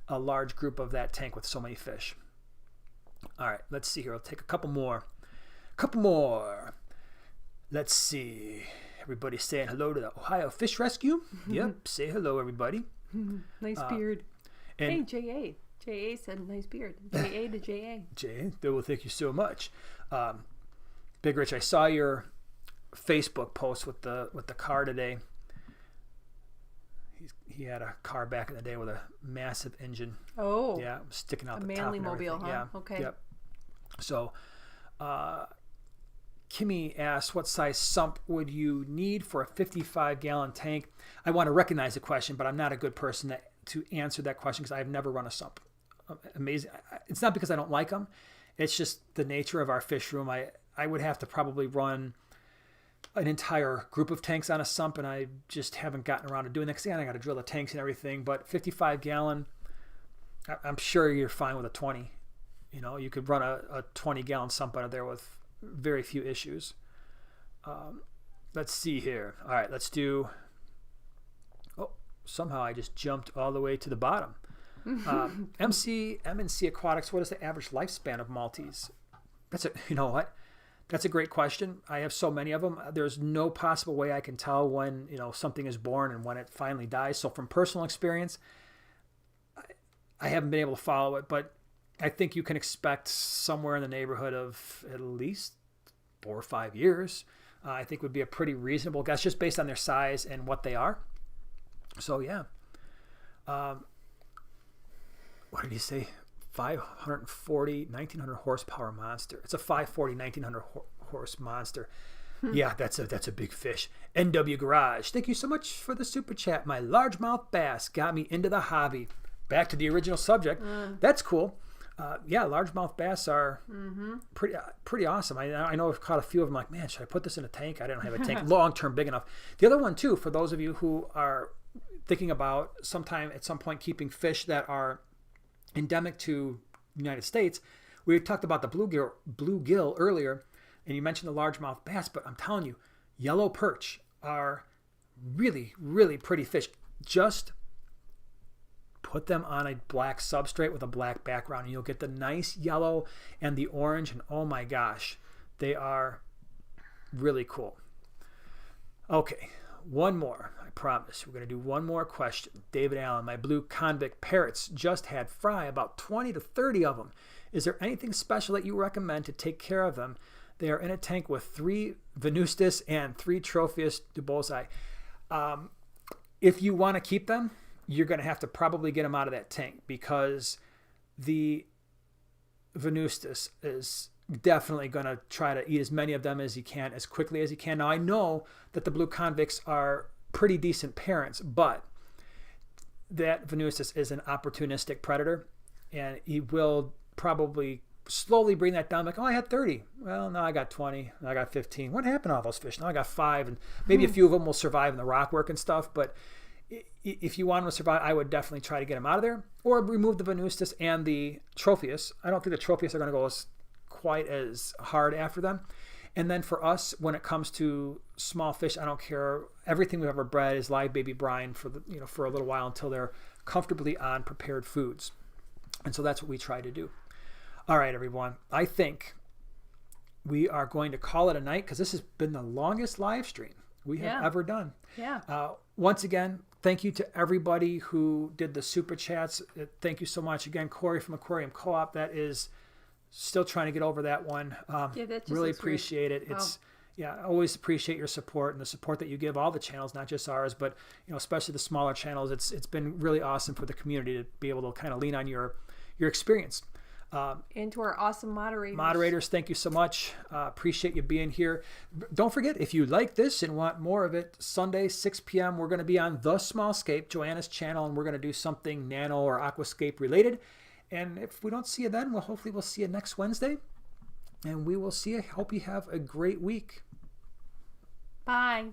a large group of that tank with so many fish. All right, let's see here. I'll take a couple more. Let's see. Everybody saying hello to the Ohio Fish Rescue. Yep, say hello, everybody. Nice beard. And hey, J.A. J.A. said nice beard. J.A. to J.A. J.A., well, thank you so much. Big Rich, I saw your Facebook post with the car today. He had a car back in the day with a massive engine. Oh. Yeah, sticking out the the top. manly mobile, huh? Yeah. Okay. Yep. So, Kimmy asks, what size sump would you need for a 55-gallon tank? I want to recognize the question, but I'm not a good person to answer that question because I've never run a sump. Amazing. It's not because I don't like them. It's just the nature of our fish room. I would have to probably run an entire group of tanks on a sump, and I just haven't gotten around to doing that because I got to drill the tanks and everything. But 55-gallon, I'm sure you're fine with a 20. You know, you could run a 20-gallon sump out of there with very few issues. Let's see here. All right, let's do. Oh, somehow I just jumped all the way to the bottom. M&C Aquatics, what is the average lifespan of Maltese? You know what? That's a great question. I have so many of them. There's no possible way I can tell when, something is born and when it finally dies. So from personal experience, I haven't been able to follow it, but I think you can expect somewhere in the neighborhood of at least 4 or 5 years. I think would be a pretty reasonable guess just based on their size and what they are. So yeah. What did he say? 540, 1900 horsepower monster. It's a 540, 1900 horse monster. Yeah, that's a big fish. NW Garage, thank you so much for the super chat. My largemouth bass got me into the hobby. Back to the original subject. That's cool. Yeah, largemouth bass are pretty awesome. I know I've caught a few of them. Like, man, should I put this in a tank? I didn't have a tank long term big enough. The other one too, for those of you who are thinking about at some point keeping fish that are endemic to the United States, we talked about the bluegill earlier, and you mentioned the largemouth bass, but I'm telling you, yellow perch are really, really pretty fish. Just put them on a black substrate with a black background, and you'll get the nice yellow and the orange, and oh my gosh, they are really cool. Okay, one more. I promise. We're going to do one more question. David Allen, my blue Convict parrots just had fry, about 20 to 30 of them. Is there anything special that you recommend to take care of them? They are in a tank with 3 Venustus and 3 Tropheus dubosi. If you want to keep them, you're going to have to probably get them out of that tank because the Venustus is definitely going to try to eat as many of them as he can, as quickly as he can. Now, I know that the blue convicts are pretty decent parents, but that Venustus is an opportunistic predator, and he will probably slowly bring that down. Like, oh, I had 30. Well, now I got 20. Now I got 15. What happened to all those fish? Now I got 5, and maybe a few of them will survive in the rock work and stuff, but if you want them to survive, I would definitely try to get them out of there or remove the Venustus and the Tropheus. I don't think the Tropheus are going to go quite as hard after them. And then for us, when it comes to small fish, I don't care. Everything we've ever bred is live baby brine for a little while until they're comfortably on prepared foods. And so that's what we try to do. All right, everyone. I think we are going to call it a night because this has been the longest live stream we have ever done. Yeah. Once again, thank you to everybody who did the super chats. Thank you so much. Again, Corey from Aquarium Co-op. That is still trying to get over that one. Really appreciate it. It's I always appreciate your support and the support that you give all the channels, not just ours, but especially the smaller channels. It's been really awesome for the community to be able to kind of lean on your experience. And to our awesome moderators. Moderators, thank you so much. Appreciate you being here. Don't forget, if you like this and want more of it, Sunday, 6 p.m., we're going to be on The Small Scape, Joanna's channel, and we're going to do something nano or aquascape related. And if we don't see you then, hopefully we'll see you next Wednesday. And we will see you. Hope you have a great week. Bye.